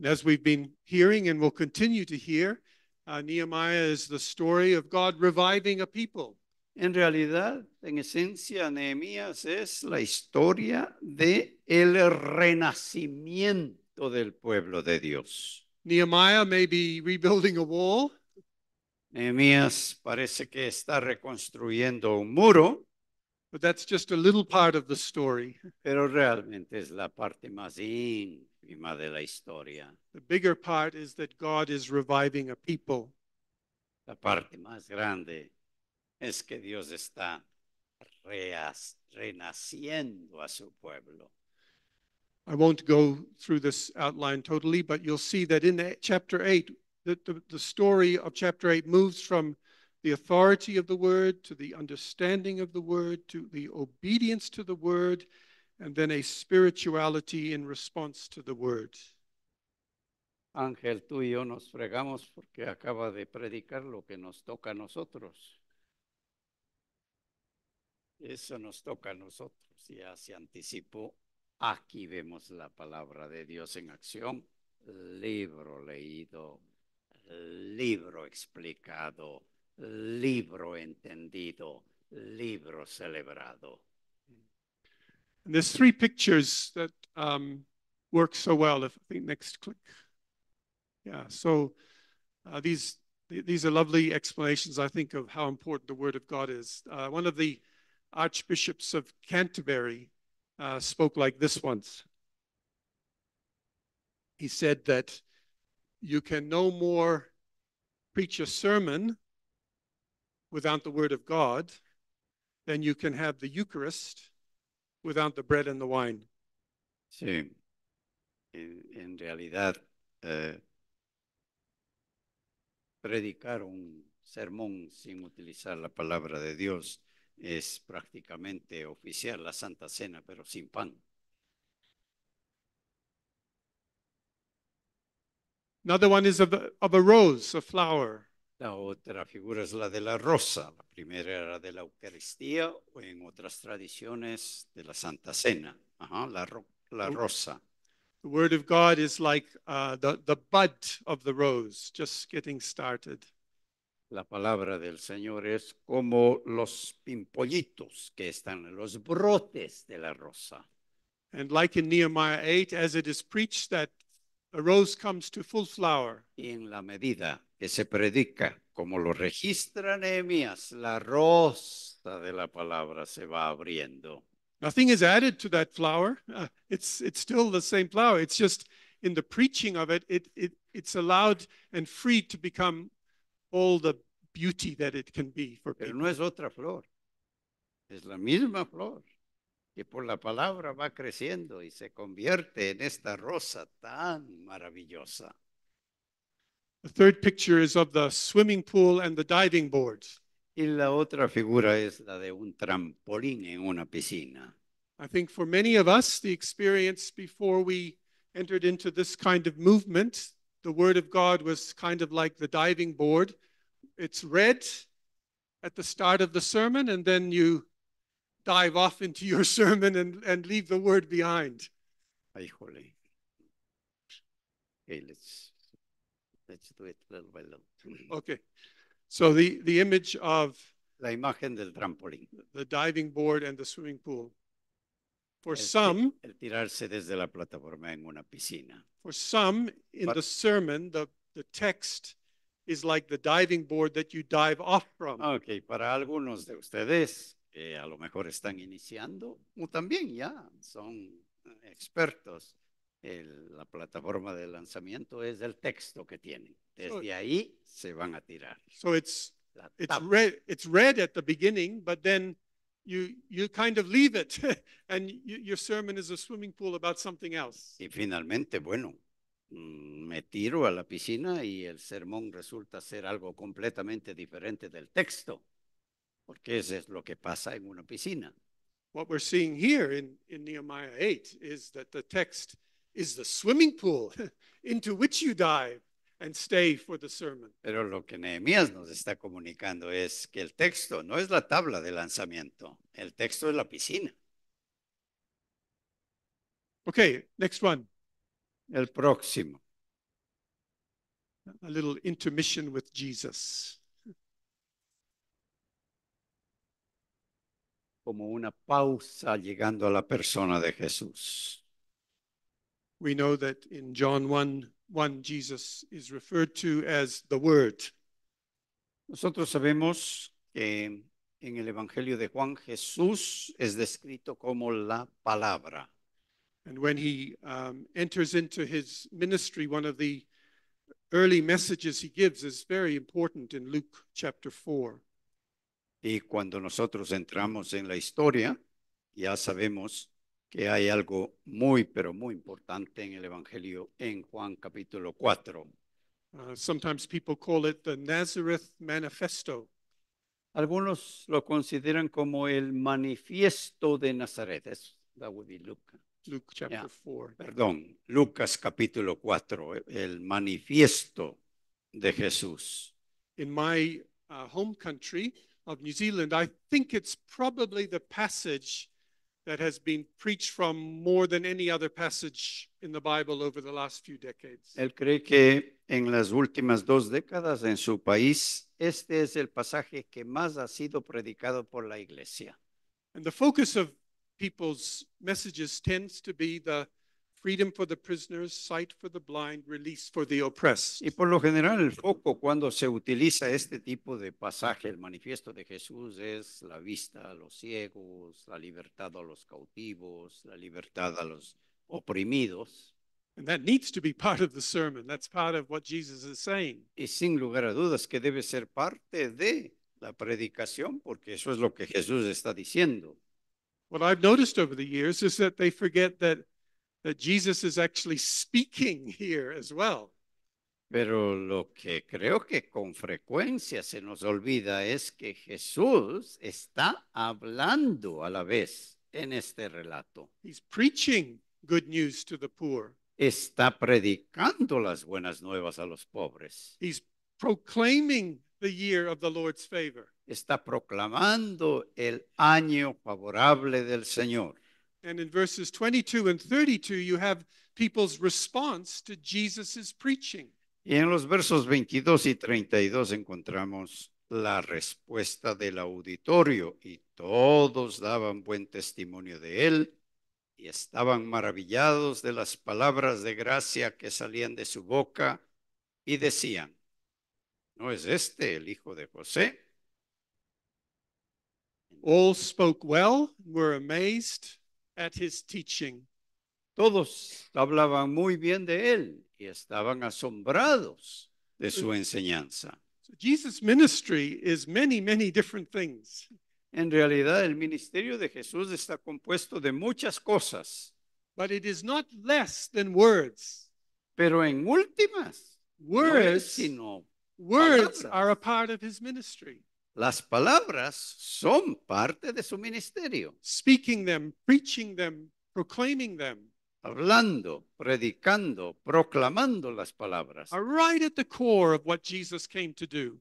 As we've been hearing and will continue to hear, Nehemiah is the story of God reviving a people. En realidad, en esencia, Nehemías es la historia de el renacimiento del pueblo de Dios. Nehemiah may be rebuilding a wall. Nehemías parece que está reconstruyendo un muro, but that's just a little part of the story. pero realmente es la parte más ínfima de la historia. The bigger part is that God is reviving a people. La parte más grande es que Dios está renaciendo a su pueblo. I won't go through this outline totally, but you'll see that in chapter 8, the story of chapter 8 moves from the authority of the word to the understanding of the word to the obedience to the word, and then a spirituality in response to the word. Ángel, tú y yo nos fregamos porque acaba de predicar lo que nos toca a nosotros. Eso nos toca a nosotros, ya se anticipó. Aquí vemos la palabra de Dios en acción, libro leído, libro explicado, libro entendido, libro celebrado. And there's three pictures that work so well. If I think next click. Yeah, so these are lovely explanations, I think, of how important the Word of God is. One of the archbishops of Canterbury spoke like this once. He said that you can no more preach a sermon without the Word of God than you can have the Eucharist without the bread and the wine. Sí, en realidad predicar un sermón sin utilizar la palabra de Dios es prácticamente oficiar la Santa Cena, pero sin pan. Another one is of a rose, a flower. La otra figura es la de la rosa. La primera era de la Eucaristía o en otras tradiciones de la Santa Cena. Ajá, la rosa. The Word of God is like the bud of the rose, just getting started. La palabra del Señor es como los pimpollitos que están en los brotes de la rosa. And like in Nehemiah 8, as it is preached, that a rose comes to full flower. Y en la medida que se predica, como lo registra Nehemías, la rosa de la palabra se va abriendo. Nothing is added to that flower. It's still the same flower. It's just in the preaching of it, it's allowed and free to become all the beauty that it can be for Pero people. no es otra flor, es la misma flor que por la palabra va creciendo y se convierte en esta rosa tan maravillosa. The third picture is of the swimming pool and the diving boards. Y la otra figura es la de un trampolín en una piscina. I think for many of us, the experience before we entered into this kind of movement, the Word of God was kind of like the diving board. It's read at the start of the sermon, and then you dive off into your sermon and leave the Word behind. Ay, jole. Okay, let's do it little by little. Okay. So the image of La imagen del trampolín. the diving board and the swimming pool. For El some, tirarse desde la plataforma en una piscina. in the sermon, the text is like the diving board that you dive off from. Ok, para algunos de ustedes que a lo mejor están iniciando o también ya son expertos, la plataforma de lanzamiento es el texto que tienen. Desde ahí se van a tirar. So it's read at the beginning, but then you kind of leave it, and your sermon is a swimming pool about something else. Y finalmente, bueno, me tiro a la piscina y el sermón resulta ser algo completamente diferente del texto, porque eso es lo que pasa en una piscina. What we're seeing here in Nehemiah 8 is that the text is the swimming pool into which you dive and stay for the sermon. Pero lo que Nehemías nos está comunicando es que el texto no es la tabla de lanzamiento, el texto es la piscina. Okay, next one. El próximo. A little intermission with Jesus. Como una pausa llegando a la persona de Jesús. We know that in John 1:1, Jesus is referred to as the Word. Nosotros sabemos que en el Evangelio de Juan Jesús es descrito como la palabra. And when he enters into his ministry, one of the early messages he gives is very important in Luke chapter 4. Y cuando nosotros entramos en la historia, ya sabemos que hay algo muy, pero muy importante en el Evangelio en Juan capítulo 4. Sometimes people call it the Nazareth Manifesto. Algunos lo consideran como el manifiesto de Nazaret. That would be Luke. Luke chapter 4. Perdón, Lucas capítulo 4, el manifiesto de Jesús. In my home country of New Zealand, I think it's probably the passage that has been preached from more than any other passage in the Bible over the last few decades. Él cree que en las últimas 2 décadas en su país, este es el pasaje que más ha sido predicado por la iglesia. And the focus of people's messages tends to be the freedom for the prisoners, sight for the blind, release for the oppressed. Y por lo general el foco cuando se utiliza este tipo de pasaje, el manifiesto de Jesús, es la vista a los ciegos, la libertad a los cautivos, la libertad a los oprimidos. And that needs to be part of the sermon. That's part of what Jesus is saying. Y sin lugar a dudas que debe ser parte de la predicación, porque eso es lo que Jesús está diciendo. What I've noticed over the years is that they forget that Jesus is actually speaking here as well. Pero lo que creo que con frecuencia se nos olvida es que Jesús está hablando a la vez en este relato. He's preaching good news to the poor. Está predicando las buenas nuevas a los pobres. He's proclaiming the year of the Lord's favor. Está proclamando el año favorable del Señor. And in verses 22 and 32, you have people's response to Jesus' preaching. Y en los versos 22 y 32 encontramos la respuesta del auditorio y todos daban buen testimonio de él y estaban maravillados de las palabras de gracia que salían de su boca y decían, ¿no es este el hijo de José? All spoke well, were amazed at his teaching. Todos hablaban muy bien de él y estaban asombrados de su enseñanza. So Jesus' ministry is many, many different things. En realidad, el ministerio de Jesús está compuesto de muchas cosas. But it is not less than words. Pero en últimas, no es sino Words palabras. are a part of his ministry. Las palabras son parte de su ministerio. Speaking them, preaching them, proclaiming them Hablando, predicando, proclamando las palabras. are right at the core of what Jesus came to do.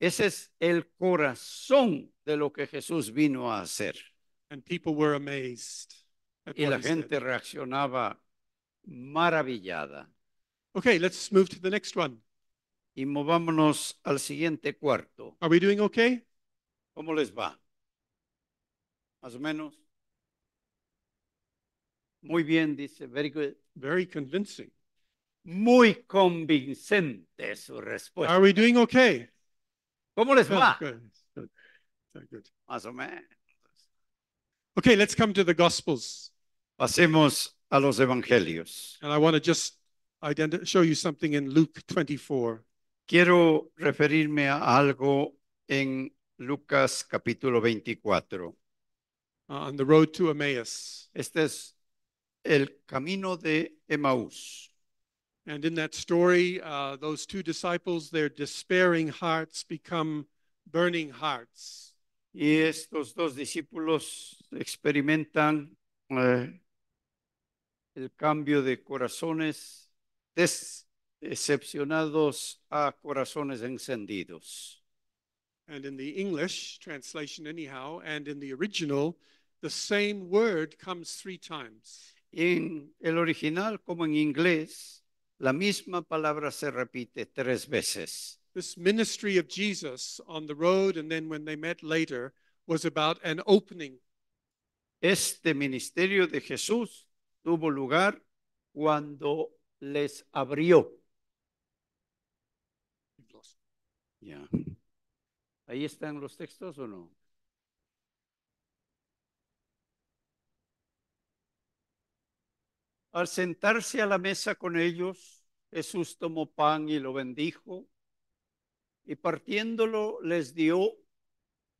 Ese es el corazón de lo que Jesús vino a hacer. And people were amazed at Y what la he said. gente reaccionaba maravillada. Okay, let's move to the next one. Y movámonos al siguiente cuarto. Are we doing okay? ¿Cómo les va? Más o menos. Muy bien, dice. Very good. Very convincing. Muy convincente su respuesta. Are we doing okay? ¿Cómo les va? Good. Good. Very good. Más o menos. Okay, let's come to the Gospels. Pasemos a los evangelios. And I want to just show you something in Luke 24. Quiero referirme a algo en Lucas capítulo 24. On the road to Emmaus. Este es el camino de Emaús. And in that story, those two disciples, their despairing hearts become burning hearts. Y estos dos discípulos experimentan el cambio de corazones decepcionados a corazones encendidos. And in the English translation anyhow, and in the original, the same word comes 3 times. En el original como en inglés, la misma palabra se repite 3 veces. This ministry of Jesus on the road and then when they met later was about an opening. Este ministerio de Jesús tuvo lugar cuando les abrió. Ya. ¿Ahí están los textos o no? Al sentarse a la mesa con ellos, Jesús tomó pan y lo bendijo, y partiéndolo les dio.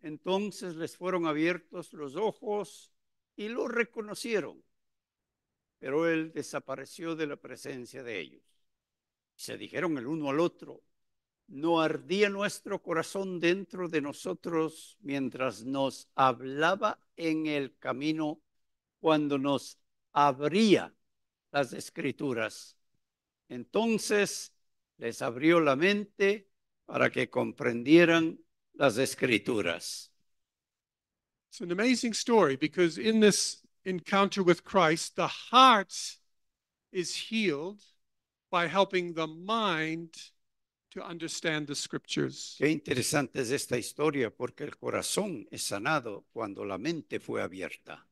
Entonces les fueron abiertos los ojos y lo reconocieron, pero él desapareció de la presencia de ellos. Se dijeron el uno al otro: ¿no ardía nuestro corazón dentro de nosotros mientras nos hablaba en el camino, cuando nos abría las Escrituras? Entonces les abrió la mente para que comprendieran las Escrituras. It's an amazing story because in this encounter with Christ, the heart is healed by helping the mind to understand the scriptures. Qué interesante es esta historia, porque el corazón es sanado cuando la mente fue abierta.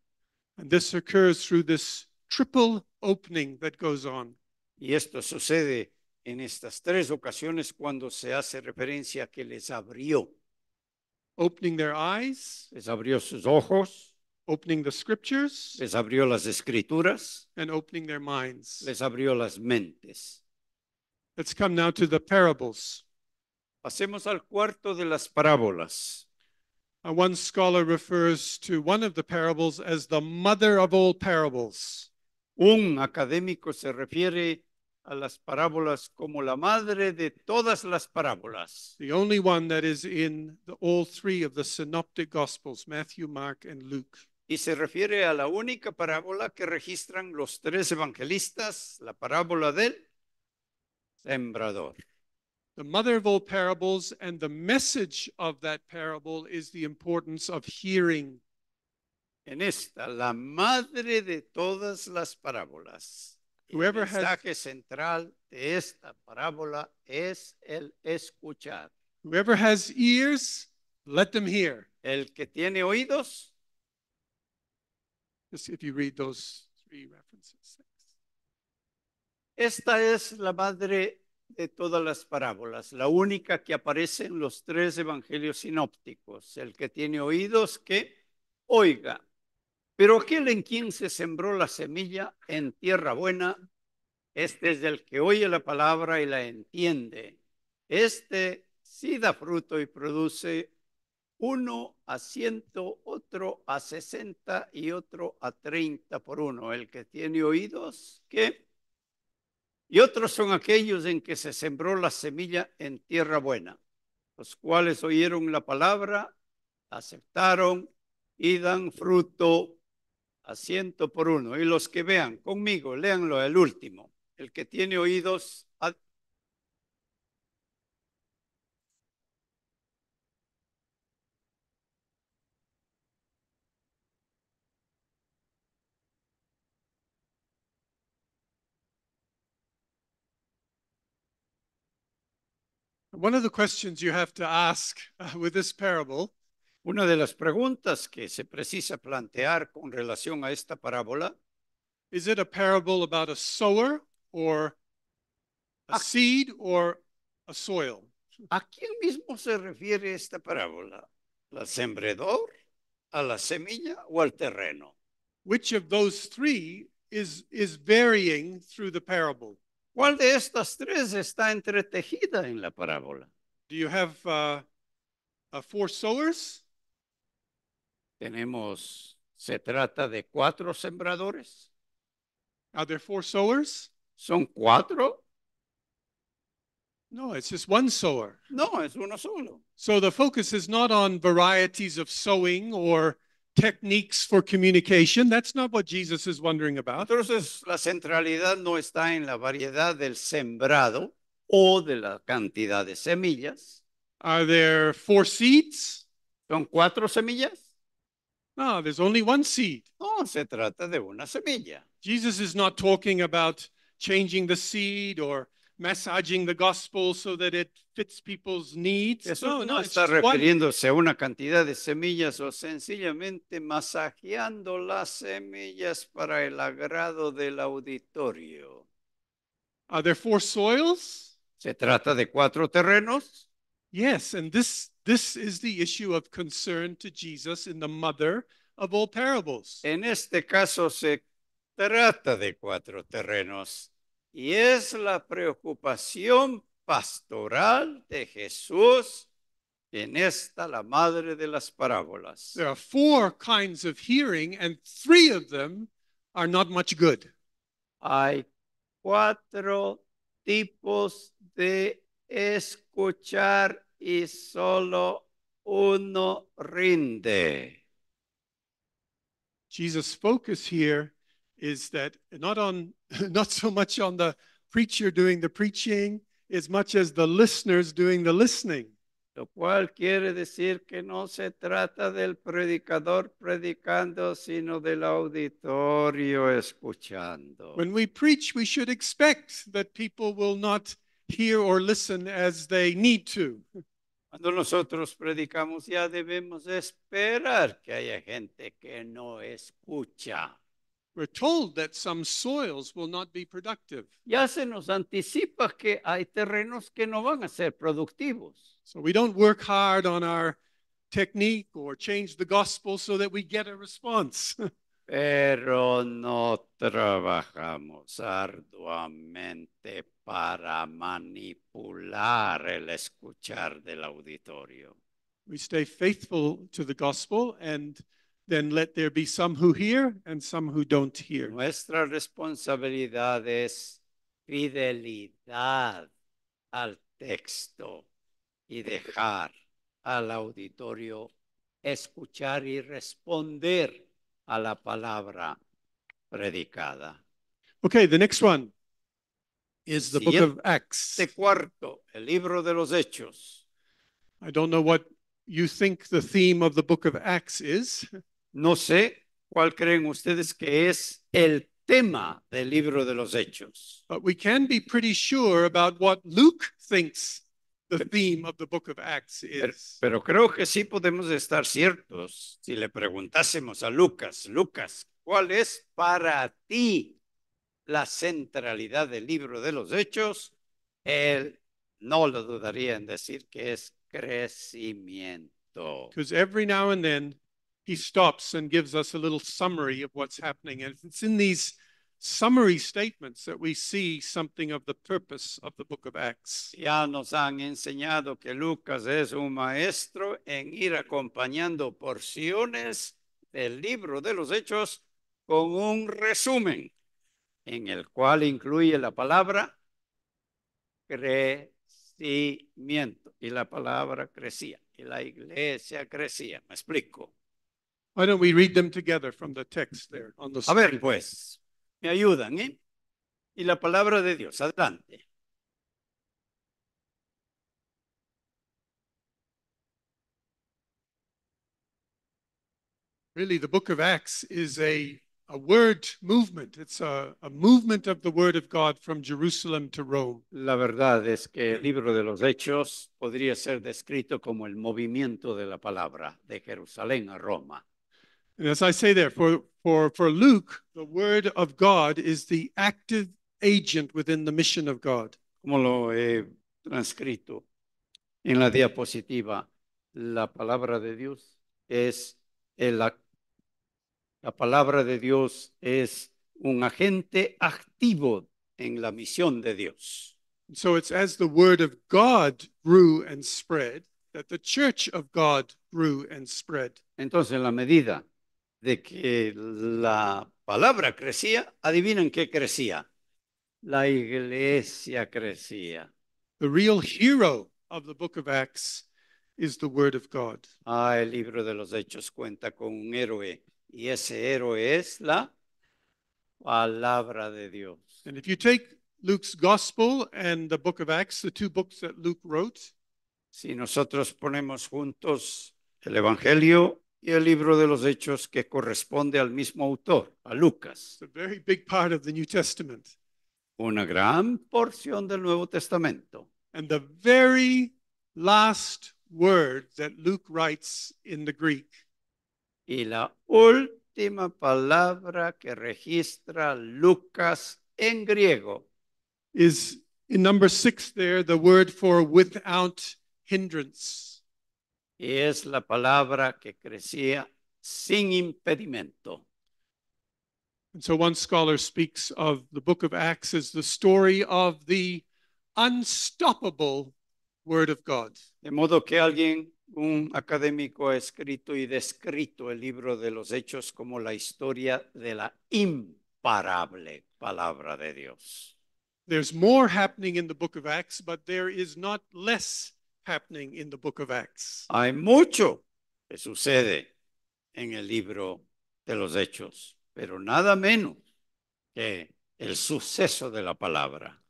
And this occurs through this triple opening that goes on. Y esto sucede en estas tres ocasiones cuando se hace referencia a que les abrió. Opening their eyes, Les abrió sus ojos, opening the scriptures, les abrió las Escrituras, and opening their minds. les abrió las mentes. Let's come now to the parables. Pasemos al cuarto de las parábolas. One scholar refers to one of the parables as the mother of all parables. Un académico se refiere a las parábolas como la madre de todas las parábolas. The only one that is in all three of the synoptic gospels, Matthew, Mark, and Luke. Y se refiere a la única parábola que registran los tres evangelistas, la parábola del sembrador. The mother of all parables, and the message of that parable is the importance of hearing. En esta, la madre de todas las parábolas. El mensaje central de esta parábola es el escuchar. Whoever has ears, let them hear. El que tiene oídos, just if you read those three references. Esta es la madre de todas las parábolas, la única que aparece en los tres evangelios sinópticos. El que tiene oídos, que oiga. Pero aquel en quien se sembró la semilla en tierra buena, este es el que oye la palabra y la entiende. Este sí da fruto y produce, uno a 100, otro a 60 y otro a 30 por uno. El que tiene oídos, ¿qué? Y otros son aquellos en que se sembró la semilla en tierra buena, los cuales oyeron la palabra, aceptaron y dan fruto a 100 por uno. Y los que vean conmigo, léanlo el último. El que tiene oídos, One of the questions you have to ask with this parable, una de las preguntas que se precisa plantear con relación a esta parábola, is it a parable about a sower or a seed or a soil? ¿a quién mismo se refiere esta parábola? ¿Al sembrador, a la semilla o al terreno? Which of those three is varying through the parable? ¿Cuál de estas tres está entretejida en la parábola? Do you have 4 sowers? Se trata de 4 sembradores. Are there 4 sowers? ¿Son 4? No, it's just one sower. No, es uno solo. So the focus is not on varieties of sowing or techniques for communication. That's not what Jesus is wondering about. Entonces, la centralidad no está en la variedad del sembrado o de la cantidad de semillas. Are there 4 seeds? ¿Son 4 semillas? No, there's only one seed. No, se trata de una semilla. Jesus is not talking about changing the seed or massaging the gospel so that it fits people's needs. Jesús no it's está just one. refiriéndose a una cantidad de semillas o sencillamente masajeando las semillas para el agrado del auditorio. Are there 4 soils? ¿Se trata de 4 terrenos? Yes, and this This is the issue of concern to Jesus in the mother of all parables. En este caso se trata de 4 terrenos y es la preocupación pastoral de Jesús en esta la madre de las parábolas. There are 4 kinds of hearing, and 3 of them are not much good. Hay 4 tipos de escuchar y solo uno rinde. Jesus' focus here is that not so much on the preacher doing the preaching as much as the listeners doing the listening. Lo cual quiere decir que no se trata del predicador predicando, sino del auditorio escuchando. When we preach, we should expect that people will not hear or listen as they need to. Cuando nosotros predicamos, ya debemos esperar que haya gente que no escucha. We're told that some soils will not be productive. Ya se nos anticipa que hay terrenos que no van a ser productivos. So we don't work hard on our technique or change the gospel so that we get a response. Pero no trabajamos arduamente para manipular el escuchar del auditorio. We stay faithful to the gospel and then let there be some who hear and some who don't hear. Nuestra responsabilidad es fidelidad al texto y dejar al auditorio escuchar y responder a la palabra predicada. Okay, the next one is the book of Acts. Cuarto, el libro de los Hechos. I don't know what you think the theme of the book of Acts is. No sé cuál creen ustedes que es el tema del libro de los Hechos. But we can be pretty sure about what Luke thinks the theme of the book of Acts is. Pero creo que sí podemos estar ciertos si le preguntásemos a Lucas, ¿cuál es para ti la centralidad del libro de los Hechos? Él no lo dudaría en decir que es crecimiento. Because every now and then he stops and gives us a little summary of what's happening. And it's in these summary statements that we see something of the purpose of the book of Acts. Ya nos han enseñado que Lucas es un maestro en ir acompañando porciones del libro de los Hechos con un resumen en el cual incluye la palabra crecimiento. Y la palabra crecía y la iglesia crecía. ¿Me explico? Why don't we read them together from the text there on the A ver, screen? pues, me ayudan, ¿eh? Y la palabra de Dios, adelante. Really, the book of Acts is a word movement. It's a movement of the word of God from Jerusalem to Rome. La verdad es que el libro de los Hechos podría ser descrito como el movimiento de la palabra de Jerusalén a Roma. And as I say there, for Luke, the word of God is the active agent within the mission of God. Como lo he transcrito en la diapositiva, la palabra de Dios es la palabra de Dios es un agente activo en la misión de Dios. So it's as the word of God grew and spread that the church of God grew and spread. Entonces, en la medida de que la palabra crecía, adivinen qué crecía. La iglesia crecía. The real hero of the book of Acts is the word of God. El libro de los Hechos cuenta con un héroe y ese héroe es la palabra de Dios. And if you take Luke's gospel and the book of Acts, the 2 books that Luke wrote, si nosotros ponemos juntos el evangelio y el libro de los Hechos que corresponde al mismo autor, a Lucas. it's a very big part of the New Testament. Una gran porción del Nuevo Testamento. And the very last word that Luke writes in the Greek y la última palabra que registra Lucas en griego is in number 6 there, the word for without hindrance. y es la palabra que crecía sin impedimento. And so one scholar speaks of the book of Acts as the story of the unstoppable Word of God. De modo que un académico ha escrito y descrito el libro de los Hechos como la historia de la imparable palabra de Dios. There's more happening in the book of Acts, but there is not less happening in the book of Acts. Hay mucho que sucede en el libro de los Hechos, pero nada menos que el suceso de la palabra.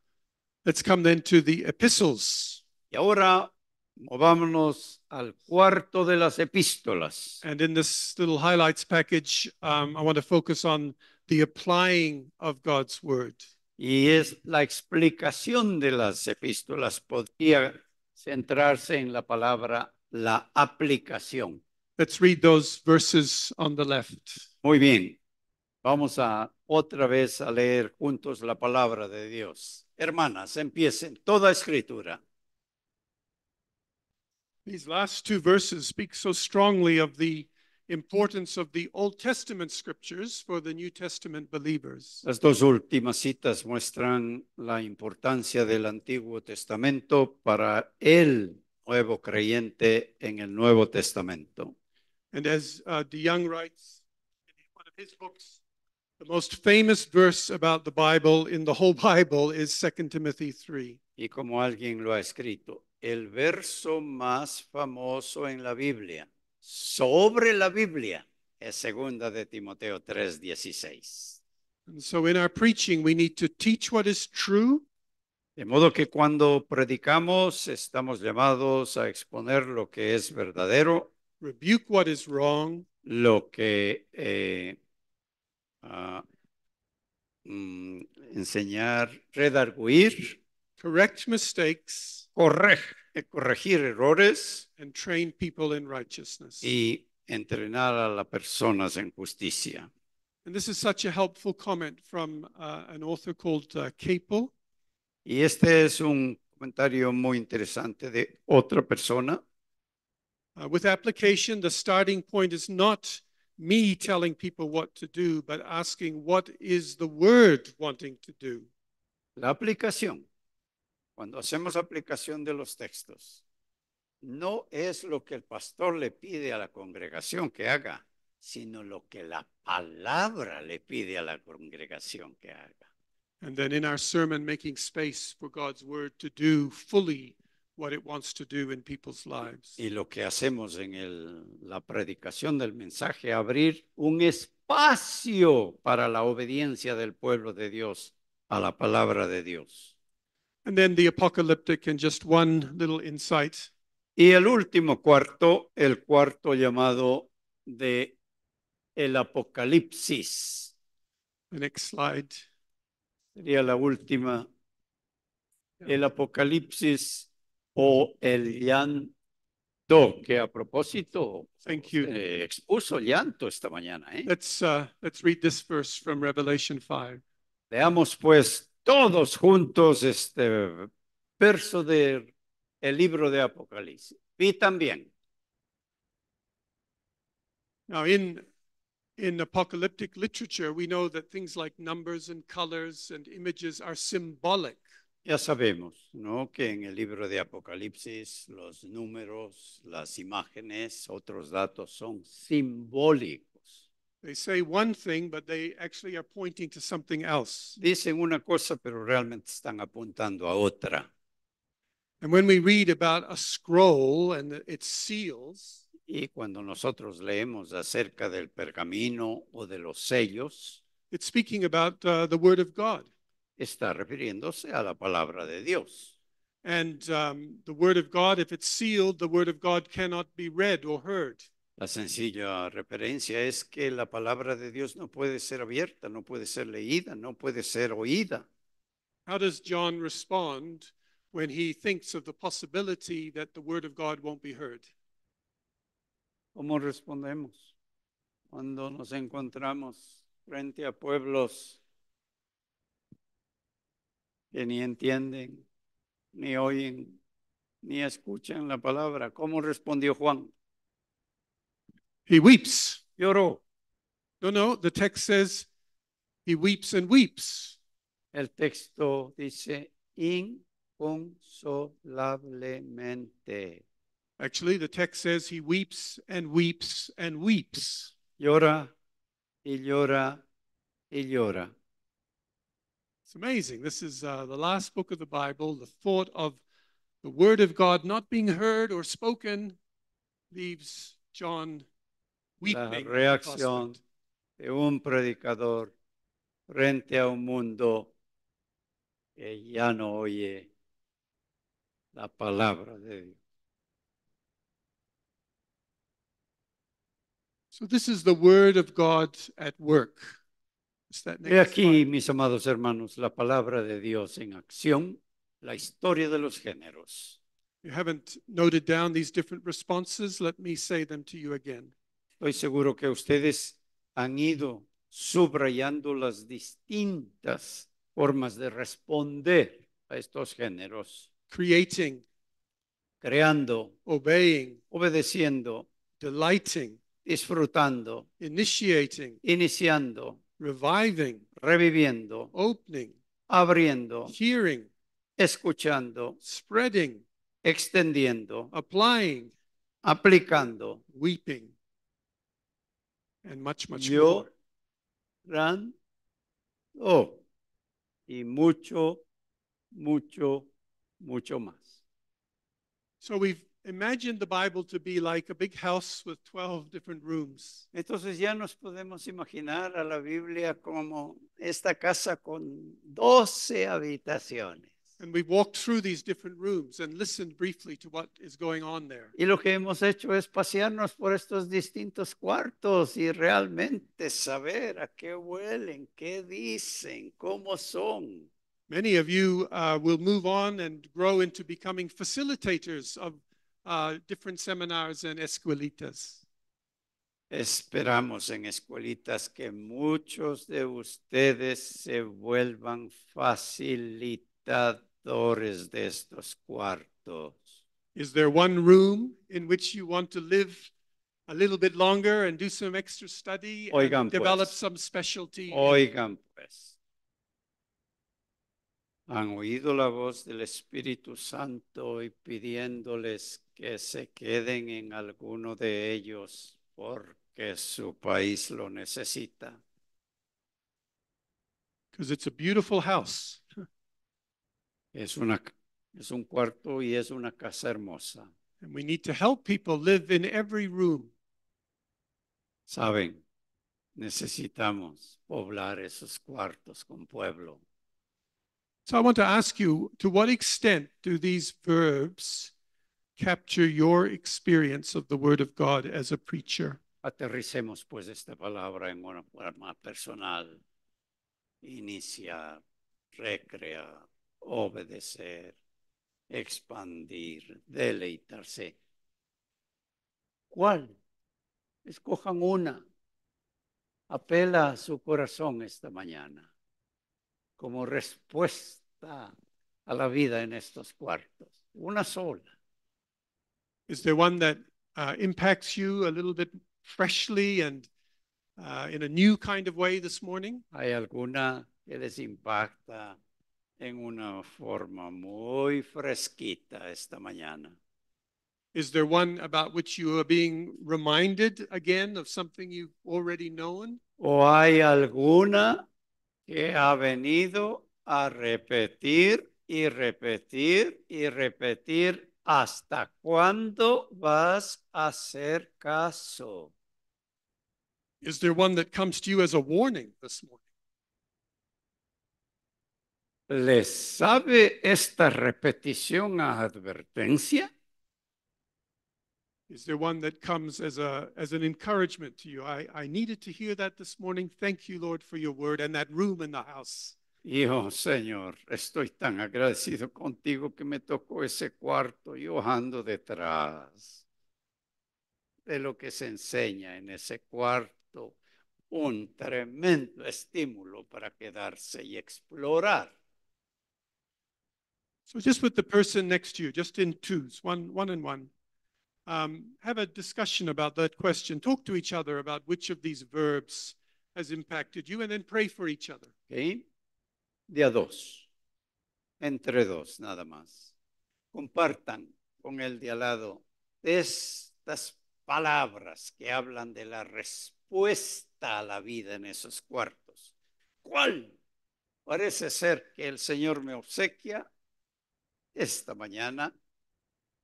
Let's come then to the epistles. Y ahora movámonos al cuarto de las epístolas. And in this little highlights package, I want to focus on the applying of God's word. Y es la explicación de las epístolas. Podría centrarse en la palabra la aplicación. Let's read those verses on the left. Muy bien. Vamos a otra vez a leer juntos la palabra de Dios. Hermanas, empiecen toda escritura. These last two verses speak so strongly of the importance of the Old Testament scriptures for the New Testament believers. Las dos últimas citas muestran la importancia del Antiguo Testamento para el nuevo creyente en el Nuevo Testamento. And as DeYoung writes in one of his books, the most famous verse about the Bible in the whole Bible is 2 Timothy 3. Y como alguien lo ha escrito, el verso más famoso en la Biblia, sobre la Biblia, es 2 de Timoteo 3:16. And so in our preaching, we need to teach what is true. De modo que cuando predicamos, estamos llamados a exponer lo que es verdadero, rebuke what is wrong, lo que enseñar, redarguir, correct mistakes, corregir errores and train people in righteousness. y entrenar a las personas en justicia. And this is such a helpful comment from an author called Capel. Y este es un comentario muy interesante de otra persona. With application, the starting point is not me telling people what to do, but asking what is the word wanting to do. La aplicación, cuando hacemos aplicación de los textos, no es lo que el pastor le pide a la congregación que haga, sino lo que la palabra le pide a la congregación que haga. And then in our sermon, making space for God's word to do fully what it wants to do in people's lives. Y lo que hacemos en la predicación del mensaje, abrir un espacio para la obediencia del pueblo de Dios a la palabra de Dios. And then the apocalyptic, and just one little insight. Y el último cuarto, el cuarto llamado de el Apocalipsis. The next slide. Sería la última. El Apocalipsis o el llanto, que a propósito expuso llanto esta mañana. Let's read this verse from Revelation 5. Leamos pues todos juntos este verso del libro de Apocalipsis. Vi también. Now in apocalyptic literature, we know that things like numbers and colors and images are symbolic. Ya sabemos, ¿no?, que en el libro de Apocalipsis los números, las imágenes, otros datos son simbólicos. They say one thing, but they actually are pointing to something else. Dicen una cosa, pero realmente están apuntando a otra. And when we read about a scroll and its seals, y cuando nosotros leemos acerca del pergamino o de los sellos, it's speaking about the Word of God. Está refiriéndose a la palabra de Dios. And the Word of God, if it's sealed, the Word of God cannot be read or heard. La sencilla referencia es que la palabra de Dios no puede ser abierta, no puede ser leída, no puede ser oída. How does John respond when he thinks of the possibility that the Word of God won't be heard? ¿Cómo respondemos cuando nos encontramos frente a pueblos que ni entienden, ni oyen, ni escuchan la palabra. ¿Cómo respondió Juan? He weeps. Lloró. No, the text says he weeps and weeps. El texto dice inconsolablemente. Actually, the text says he weeps and weeps and weeps. Llora y llora y llora. It's amazing. This is the last book of the Bible. The thought of the word of God not being heard or spoken leaves John La weeping. reacción de un predicador frente a un mundo que ya no oye la palabra de Dios. So this is the word of God at work. Is that He next aquí, slide? mis amados hermanos, la palabra de Dios en acción, la historia de los géneros. You haven't noted down these different responses. Let me say them to you again. Estoy seguro que ustedes han ido subrayando las distintas formas de responder a estos géneros. Creating, Creando, obeying, obedeciendo, delighting, disfrutando, initiating, iniciando, reviving, reviviendo, opening, abriendo, hearing, escuchando, spreading, extendiendo, applying, aplicando, weeping, and much more. llorando y mucho más. So we've imagined the Bible to be like a big house with 12 different rooms. Entonces ya nos podemos imaginar a la Biblia como esta casa con 12 habitaciones. And we've walked through these different rooms and listened briefly to what is going on there. Y lo que hemos hecho es pasearnos por estos distintos cuartos y realmente saber a qué huelen, qué dicen, cómo son. Many of you will move on and grow into becoming facilitators of different seminars and escuelitas. Esperamos en escuelitas que muchos de ustedes se vuelvan facilitadores de estos cuartos. Is there one room in which you want to live a little bit longer and do some extra study Oigan, and develop pues. some specialty? Oigan pues. Han oído la voz del Espíritu Santo y pidiéndoles que se queden en alguno de ellos porque su país lo necesita. Because it's a beautiful house. Es un cuarto y es una casa hermosa. And we need to help people live in every room. Saben, necesitamos poblar esos cuartos con pueblo. So I want to ask you, to what extent do these verbs capture your experience of the Word of God as a preacher? Aterricemos pues esta palabra en una forma personal. Iniciar, recrear, obedecer, expandir, deleitarse. ¿Cuál? Escojan una. Apela a su corazón esta mañana como respuesta a la vida en estos cuartos. Una sola. Is there one that impacts you a little bit freshly and in a new kind of way this morning? ¿Hay alguna que les impacta en una forma muy fresquita esta mañana? Is there one about which you are being reminded again of something you've already known? ¿O hay alguna que ha venido a repetir y repetir y repetir? ¿Hasta cuándo vas a hacer caso? Is there one that comes to you as a warning this morning? ¿Les sabe esta repetición a advertencia? Is there one that comes as an encouragement to you? I needed to hear that this morning. Thank you, Lord, for your word and that room in the house. Hijo, Señor, estoy tan agradecido contigo que me tocó ese cuarto. Yo ando detrás de lo que se enseña en ese cuarto. Un tremendo estímulo para quedarse y explorar. So just with the person next to you, just in twos, one and one. Have a discussion about that question. Talk to each other about which of these verbs has impacted you, and then pray for each other. ¿Ok? De a dos. Entre dos, nada más. Compartan con el de al lado estas palabras que hablan de la respuesta a la vida en esos cuartos. ¿Cuál? Parece ser que el Señor me obsequia esta mañana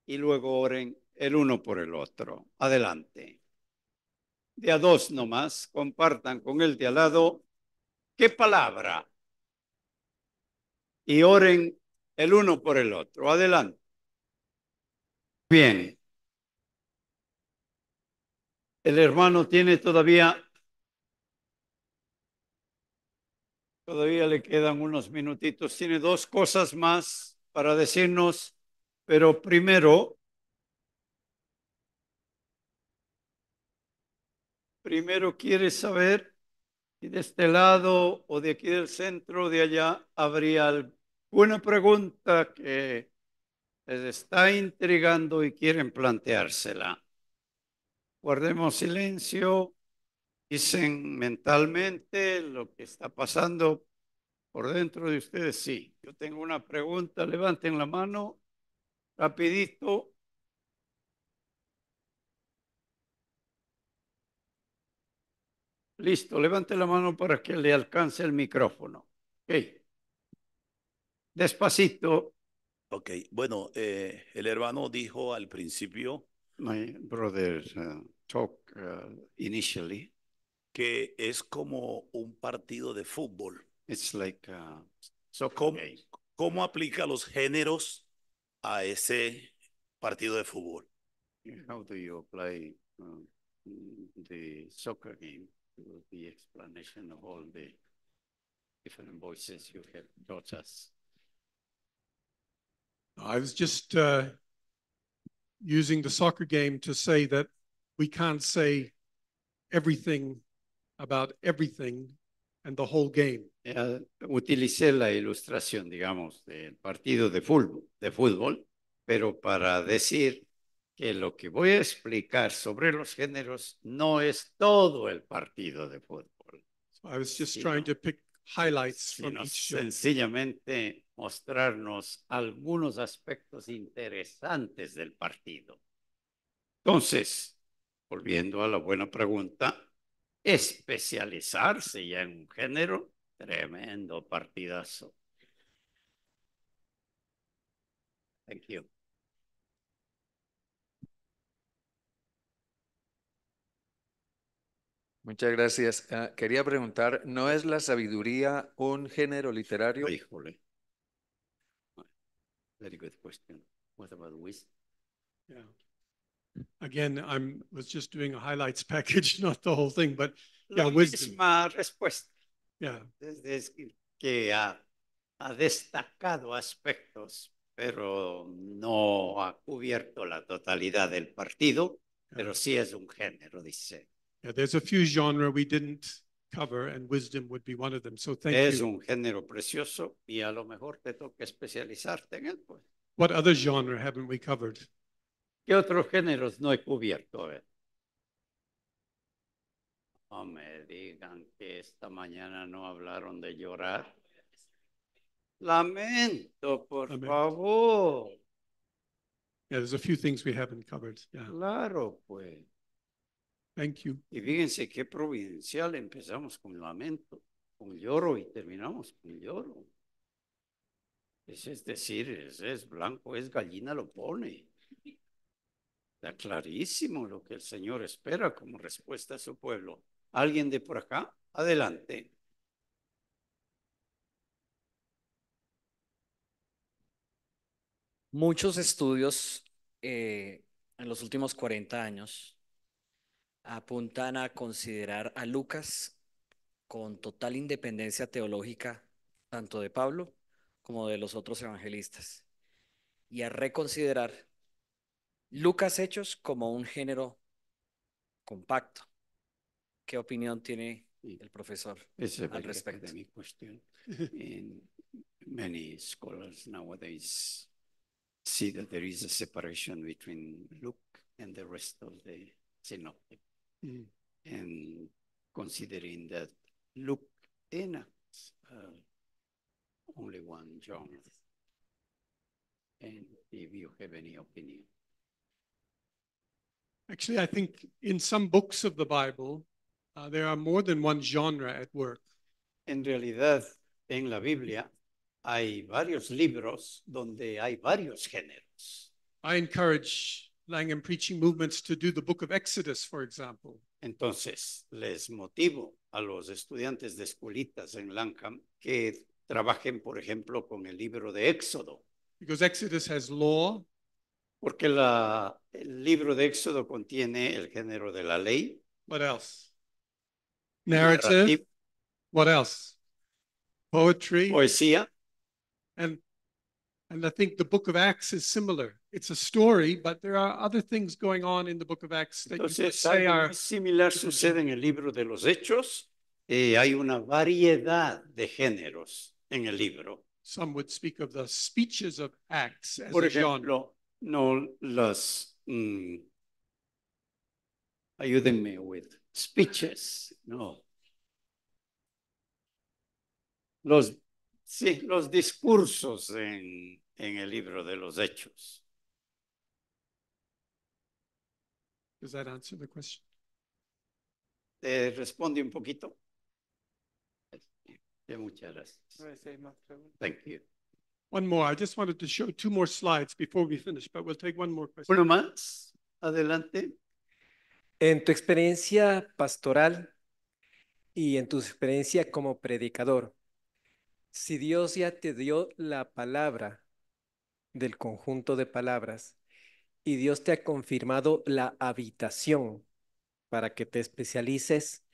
y luego oren el uno por el otro. Adelante. De a dos nomás, compartan con el de al lado qué palabra y oren el uno por el otro. Adelante. Bien. El hermano tiene todavía le quedan unos minutitos. Tiene dos cosas más para decirnos, pero primero quiere saber si de este lado o de aquí del centro o de allá habría alguna pregunta que les está intrigando y quieren planteársela. Guardemos silencio, dicen mentalmente lo que está pasando por dentro de ustedes. Sí, yo tengo una pregunta, levanten la mano rapidito. Listo, levante la mano para que le alcance el micrófono. Ok. Despacito. Ok, bueno, el hermano dijo al principio My brother talked initially. Que es como un partido de fútbol. It's like soccer ¿Cómo, game. cómo aplica los géneros a ese partido de fútbol? How do you apply the soccer game to the explanation of all the different voices you have taught us? I was just using the soccer game to say that we can't say everything about everything and the whole game. Utilicé la ilustración, digamos, del partido de fútbol, pero para decir que lo que voy a explicar sobre los géneros no es todo el partido de fútbol. So I was just trying to pick highlights from Sino each show. sencillamente mostrarnos algunos aspectos interesantes del partido. Entonces, volviendo a la buena pregunta, especializarse ya en un género, tremendo partidazo. Thank you. Muchas gracias. Quería preguntar, ¿no es la sabiduría un género literario? Híjole. Very good question. What about wisdom? Yeah. Again, was just doing a highlights package, not the whole thing, but yeah, La wisdom. misma respuesta. Yeah. Es que ha destacado aspectos, pero no ha cubierto la totalidad del partido, pero sí es un género, dice. Yeah, there's a few genre we didn't cover, and wisdom would be one of them. So thank Es you. un género precioso y a lo mejor te toca especializarte en él, pues. What other genre haven't we covered? ¿Qué otros géneros no he cubierto? No me digan que esta mañana no hablaron de llorar. Lamento, por favor. Yeah, there's a few things we haven't covered. Yeah. Claro, pues. Thank you. Y fíjense qué providencial, empezamos con lamento, con lloro y terminamos con lloro. Es decir, es blanco, es gallina, lo pone. Está clarísimo lo que el Señor espera como respuesta a su pueblo. ¿Alguien de por acá? Adelante. Muchos estudios en los últimos 40 años apuntan a considerar a Lucas con total independencia teológica, tanto de Pablo como de los otros evangelistas, y a reconsiderar Lucas Hechos como un género compacto. ¿Qué opinión tiene el profesor al respecto? Mi cuestión. Many scholars nowadays see that there is a separation between Luke and the rest of the synoptic. And considering that Luke and Acts only one genre. And if you have any opinion. Actually, I think in some books of the Bible, there are more than one genre at work. En realidad, en la Biblia hay varios libros donde hay varios géneros. I encourage Langham preaching movements to do the book of Exodus, for example. Entonces, les motivo a los estudiantes de escuelitas en Langham que trabajen, por ejemplo, con el libro de Éxodo. Because Exodus has law. Porque el libro de Éxodo contiene el género de la ley. What else? Narrative. What else? Poetry. Poesía. And I think the book of Acts is similar. It's a story, but there are other things going on in the book of Acts that you could Entonces, say algo are muy similar sucede en el libro de los Hechos. Hay una variedad de géneros en el libro. Some would speak of the speeches of Acts as Por a genre. ejemplo, no las ayúdenme with speeches, no. Los discursos en el libro de los Hechos. Does that answer the question? Responde un poquito. Muchas gracias. Thank you. One more. I just wanted to show 2 more slides before we finish, but we'll take one more question. Uno más. Adelante. En tu experiencia pastoral y en tu experiencia como predicador, si Dios ya te dio la palabra del conjunto de palabras y Dios te ha confirmado la habitación para que te especialices,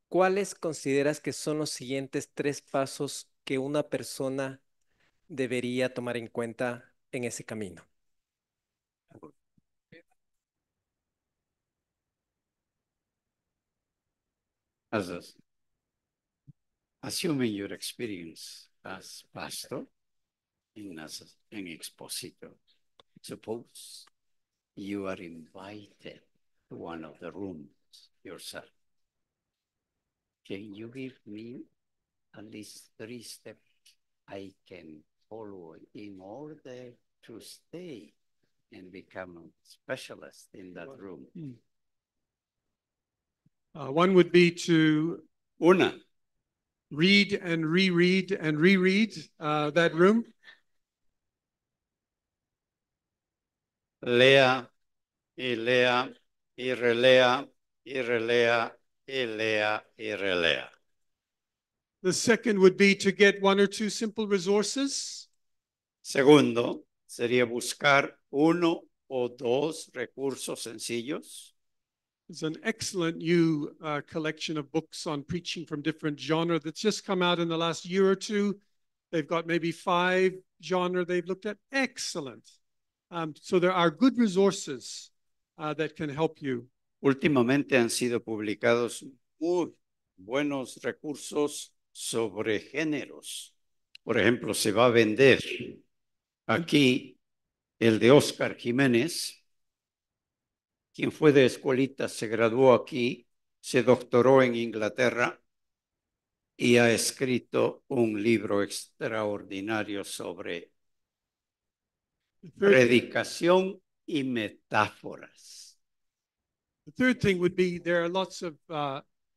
¿cuáles consideras que son los siguientes 3 pasos que una persona debería tomar en cuenta en ese camino? Assuming your experience as pastor and as an expositor, suppose you are invited to one of the rooms yourself. Can you give me at least 3 steps I can follow in order to stay and become a specialist in that room? One would be to read and reread and reread that room. Lea y lea y relea y relea y lea y relea. The second would be to get 1 or 2 simple resources. Segundo, sería buscar 1 o 2 recursos sencillos. There's an excellent new collection of books on preaching from different genres that's just come out in the last year or 2. They've got maybe 5 genres they've looked at. Excellent. So there are good resources that can help you. Últimamente han sido publicados muy buenos recursos sobre géneros. Por ejemplo, se va a vender aquí el de Oscar Jiménez, quien fue de escuelita, se graduó aquí, se doctoró en Inglaterra y ha escrito un libro extraordinario sobre predicación y metáforas. The third thing would be there are lots of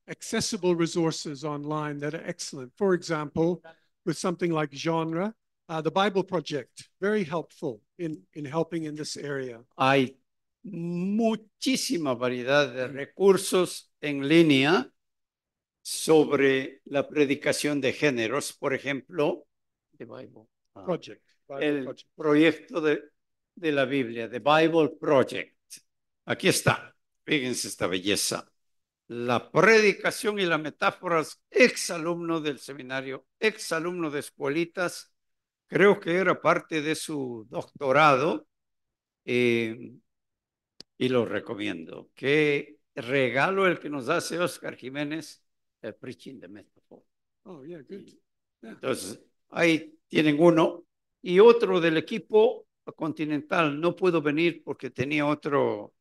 accessible resources online that are excellent. For example, with something like genre, the Bible Project, very helpful in helping in this area. Hay muchísima variedad de recursos en línea sobre la predicación de géneros. Por ejemplo, the Bible Project. el proyecto de la Biblia, The Bible Project. Aquí está. Fíjense esta belleza. La predicación y las metáforas, exalumno del seminario, exalumno de escuelitas. Creo que era parte de su doctorado. Y lo recomiendo. Qué regalo el que nos hace Oscar Jiménez, Preaching the Metaphor. Oh, yeah, good. Yeah. Entonces, Ahí tienen uno. Y otro del equipo continental no pudo venir porque tenía otro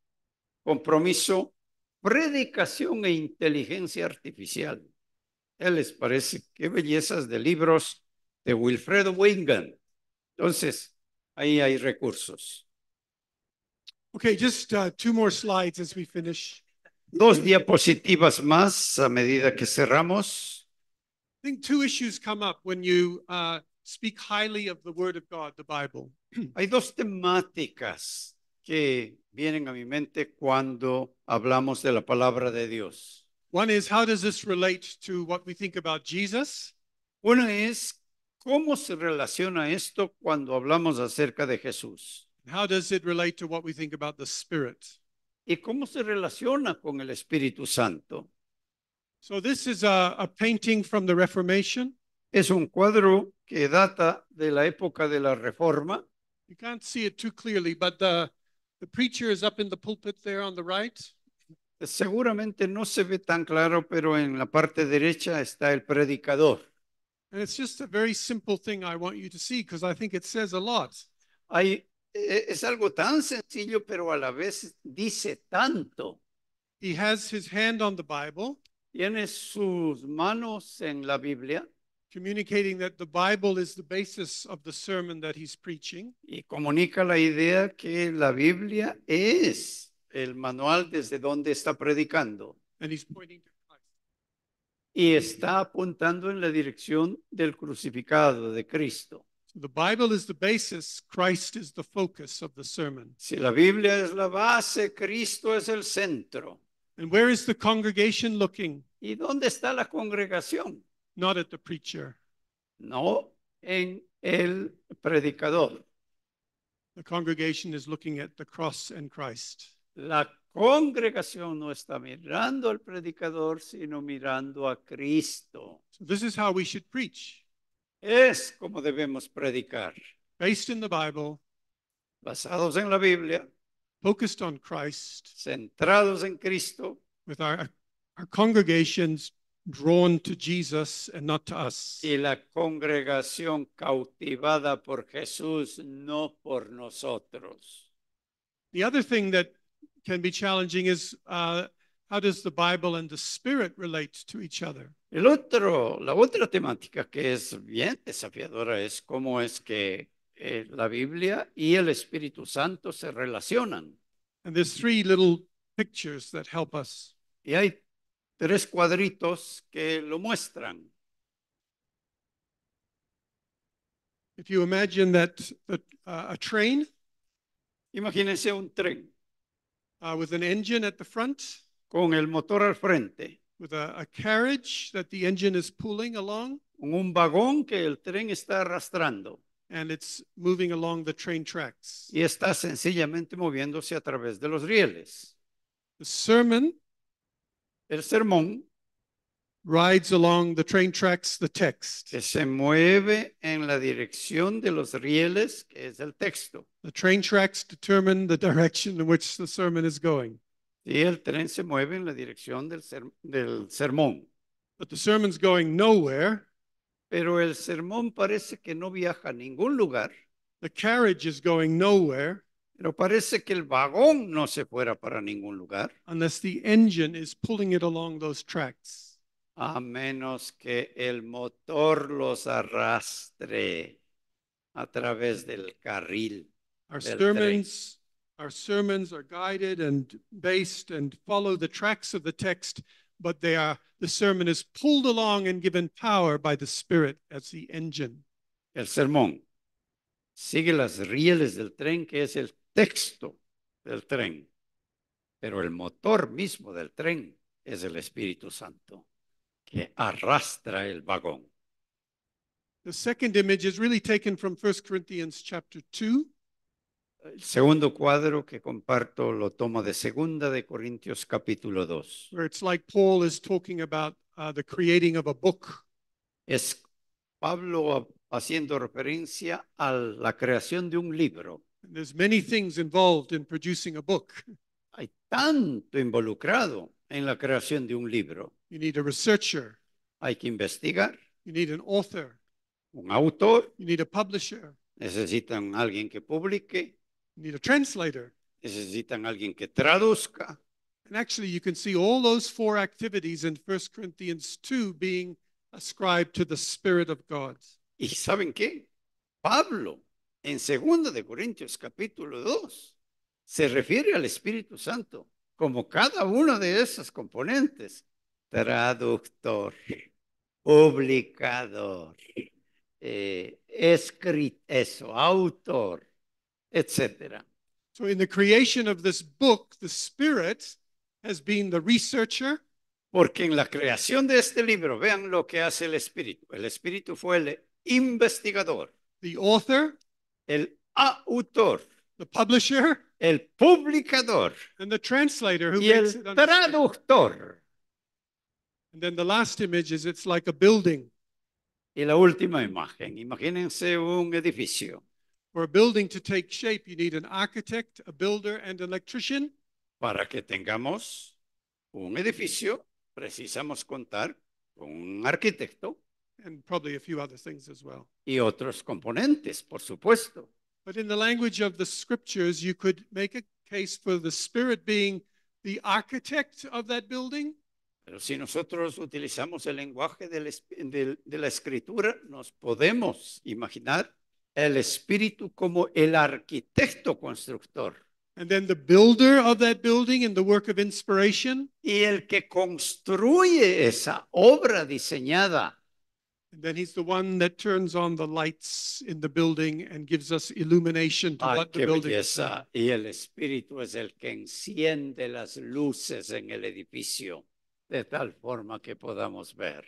compromiso. Predicación e inteligencia artificial. ¿Qué les parece? Qué bellezas de libros de Wilfredo Wingan. Entonces, ahí hay recursos. Okay, just 2 more slides as we finish. 2 diapositivas más a medida que cerramos. I think 2 issues come up when you speak highly of the Word of God, the Bible. Hay 2 temáticas que vienen a mi mente cuando hablamos de la palabra de Dios. One is, how does this relate to what we think about Jesus? Una es, ¿cómo se relaciona esto cuando hablamos acerca de Jesús? How does it relate to what we think about the Spirit? ¿Y cómo se relaciona con el Espíritu Santo? So this is a painting from the Reformation. Es un cuadro que data de la época de la Reforma. You can't see it too clearly, but the preacher is up in the pulpit there on the right. Seguramente no se ve tan claro, pero en la parte derecha está el predicador. And it's just a very simple thing I want you to see because I think it says a lot. Es algo tan sencillo, pero a la vez dice tanto. He has his hand on the Bible, Tiene sus manos en la Biblia communicating that the Bible is the basis of the sermon that he's preaching. y comunica la idea que la Biblia es el manual desde donde está predicando. And he's pointing to Christ. Y está apuntando en la dirección del crucificado de Cristo. So the Bible is the basis, Christ is the focus of the sermon. Si la Biblia es la base, Cristo es el centro. And where is the congregation looking? ¿Y dónde está la congregación? Not at the preacher. No, en el predicador. The congregation is looking at the cross and Christ. La congregación no está mirando al predicador, sino mirando a Cristo. So this is how we should preach. Es como debemos predicar. Based in the Bible, Basados en la Biblia, focused on Christ, centrados en Cristo, with our congregations drawn to Jesus and not to us. y la congregación cautivada por Jesús, no por nosotros. The other thing that can be challenging is how does the Bible and the Spirit relate to each other? La otra temática que es bien desafiadora es cómo es que la Biblia y el Espíritu Santo se relacionan. And there's 3 little pictures that help us. Y hay 3 cuadritos que lo muestran. If you imagine that a train Imagínense un tren with an engine at the front, con el motor al frente, with a carriage that the engine is pulling along, con un vagón que el tren está arrastrando and it's moving along the train tracks. y está sencillamente moviéndose a través de los rieles. The sermon El sermón rides along the train tracks, the text. que se mueve en la dirección de los rieles, que es el texto. The train tracks determine the direction in which the sermon is going. Y el tren se mueve en la dirección del sermón. But the sermon's going nowhere. Pero el sermón parece que no viaja a ningún lugar. The carriage is going nowhere. Pero parece que el vagón no se fuera para ningún lugar. Unless the engine is pulling it along those tracks. A menos que el motor los arrastre a través del carril. Our del tren. sermons are guided and based and follow the tracks of the text, but the sermon is pulled along and given power by the Spirit as the engine. El sermón sigue las rieles del tren, que es el texto del tren. Pero el motor mismo del tren es el Espíritu Santo, que arrastra el vagón. The second image is really taken from 1 Corinthians chapter 2. El segundo cuadro que comparto lo tomo de 2 de Corintios capítulo 2. Where it's like Paul is talking about the creating of a book. Es Pablo haciendo referencia a la creación de un libro. And there's many things involved in producing a book. Hay tanto involucrado en la creación de un libro. You need a researcher. Hay que investigar. You need an author. un autor, You need a publisher. necesitan alguien que publique, You need a translator. necesitan alguien que traduzca. And actually, you can see all those four activities in 1 Corinthians 2 being ascribed to the Spirit of God. ¿Y saben qué? Pablo, en 2 de Corintios capítulo 2, se refiere al Espíritu Santo como cada uno de esos componentes. Traductor, publicador, autor, etc. So in the creation of this book, the Spirit has been the researcher. Porque en la creación de este libro, vean lo que hace el Espíritu. El Espíritu fue el investigador, the author, el autor, the publisher, el publicador and the translator who y makes el it understand. traductor. And then the last image is it's like a building. Y la última imagen, imagínense un edificio. For a building to take shape, you need an architect, a builder, and an electrician. Para que tengamos un edificio, precisamos contar con un arquitecto And probably a few other things as well. y otros componentes, por supuesto. But in the language of the scriptures, you could make a case for the Spirit being the architect of that building. Pero si nosotros utilizamos el lenguaje de la escritura, nos podemos imaginar el Espíritu como el arquitecto constructor. And then the builder of that building in the work of inspiration. Y el que construye esa obra diseñada. And then he's the one that turns on the lights in the building and gives us illumination to what the Qué building is. belleza. Y el Espíritu es el que enciende las luces en el edificio de tal forma que podamos ver.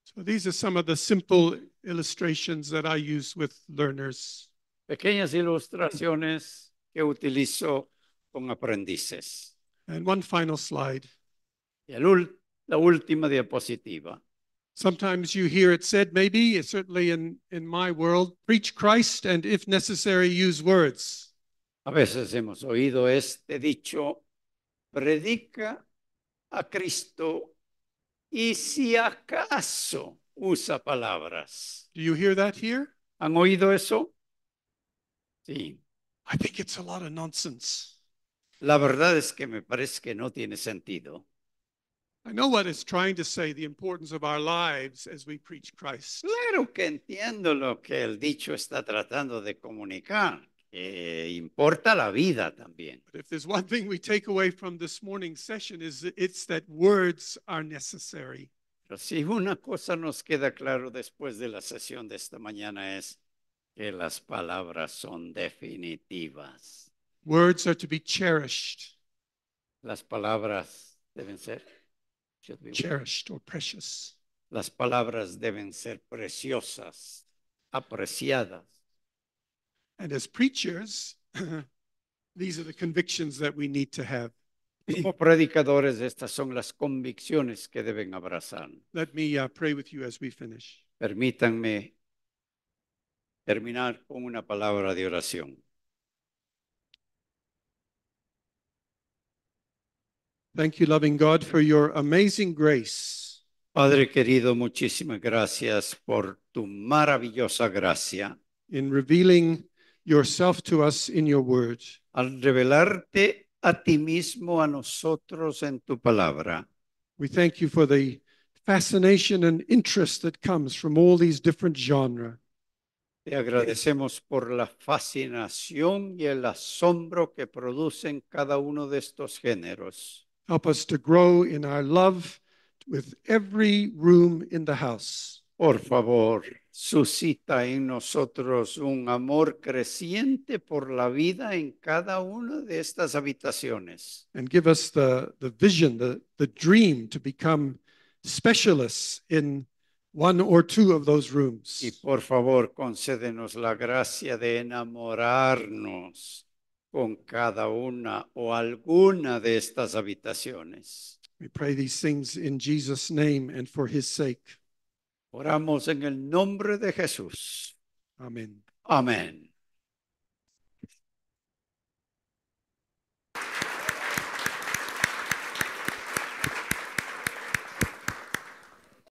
So these are some of the simple illustrations that I use with learners. Pequeñas ilustraciones que utilizo con aprendices. And one final slide. Y la última diapositiva. Sometimes you hear it said, maybe, certainly in my world, preach Christ and if necessary, use words. A veces hemos oído este dicho, predica a Cristo y si acaso usa palabras. Do you hear that here? ¿Han oído eso? Sí. I think it's a lot of nonsense. La verdad es que me parece que no tiene sentido. I know what it's trying to say, the importance of our lives as we preach Christ. Claro que entiendo lo que el dicho está tratando de comunicar. Importa la vida también. But if there's one thing we take away from this morning's session is it's that words are necessary. Pero si una cosa nos queda claro después de la sesión de esta mañana es que las palabras son definitivas. Words are to be cherished. Las palabras deben ser cherished or precious. Las palabras deben ser preciosas, apreciadas. And as preachers, these are the convictions that we need to have. Como predicadores, estas son las convicciones que deben abrazar. Let me pray with you as we finish. Permítanme terminar con una palabra de oración. Thank you, loving God, for your amazing grace. Padre querido, muchísimas gracias por tu maravillosa gracia. In revealing yourself to us in your word. Al revelarte a ti mismo a nosotros en tu palabra. We thank you for the fascination and interest that comes from all these different genres. Te agradecemos por la fascinación y el asombro que producen cada uno de estos géneros. Help us to grow in our love with every room in the house. Por favor, suscita en nosotros un amor creciente por la vida en cada una de estas habitaciones. And give us the vision, the dream to become specialists in one or two of those rooms. Y por favor, concédenos la gracia de enamorarnos con cada una o alguna de estas habitaciones. We pray these things in Jesus' name and for his sake. Oramos en el nombre de Jesús. Amén. Amén.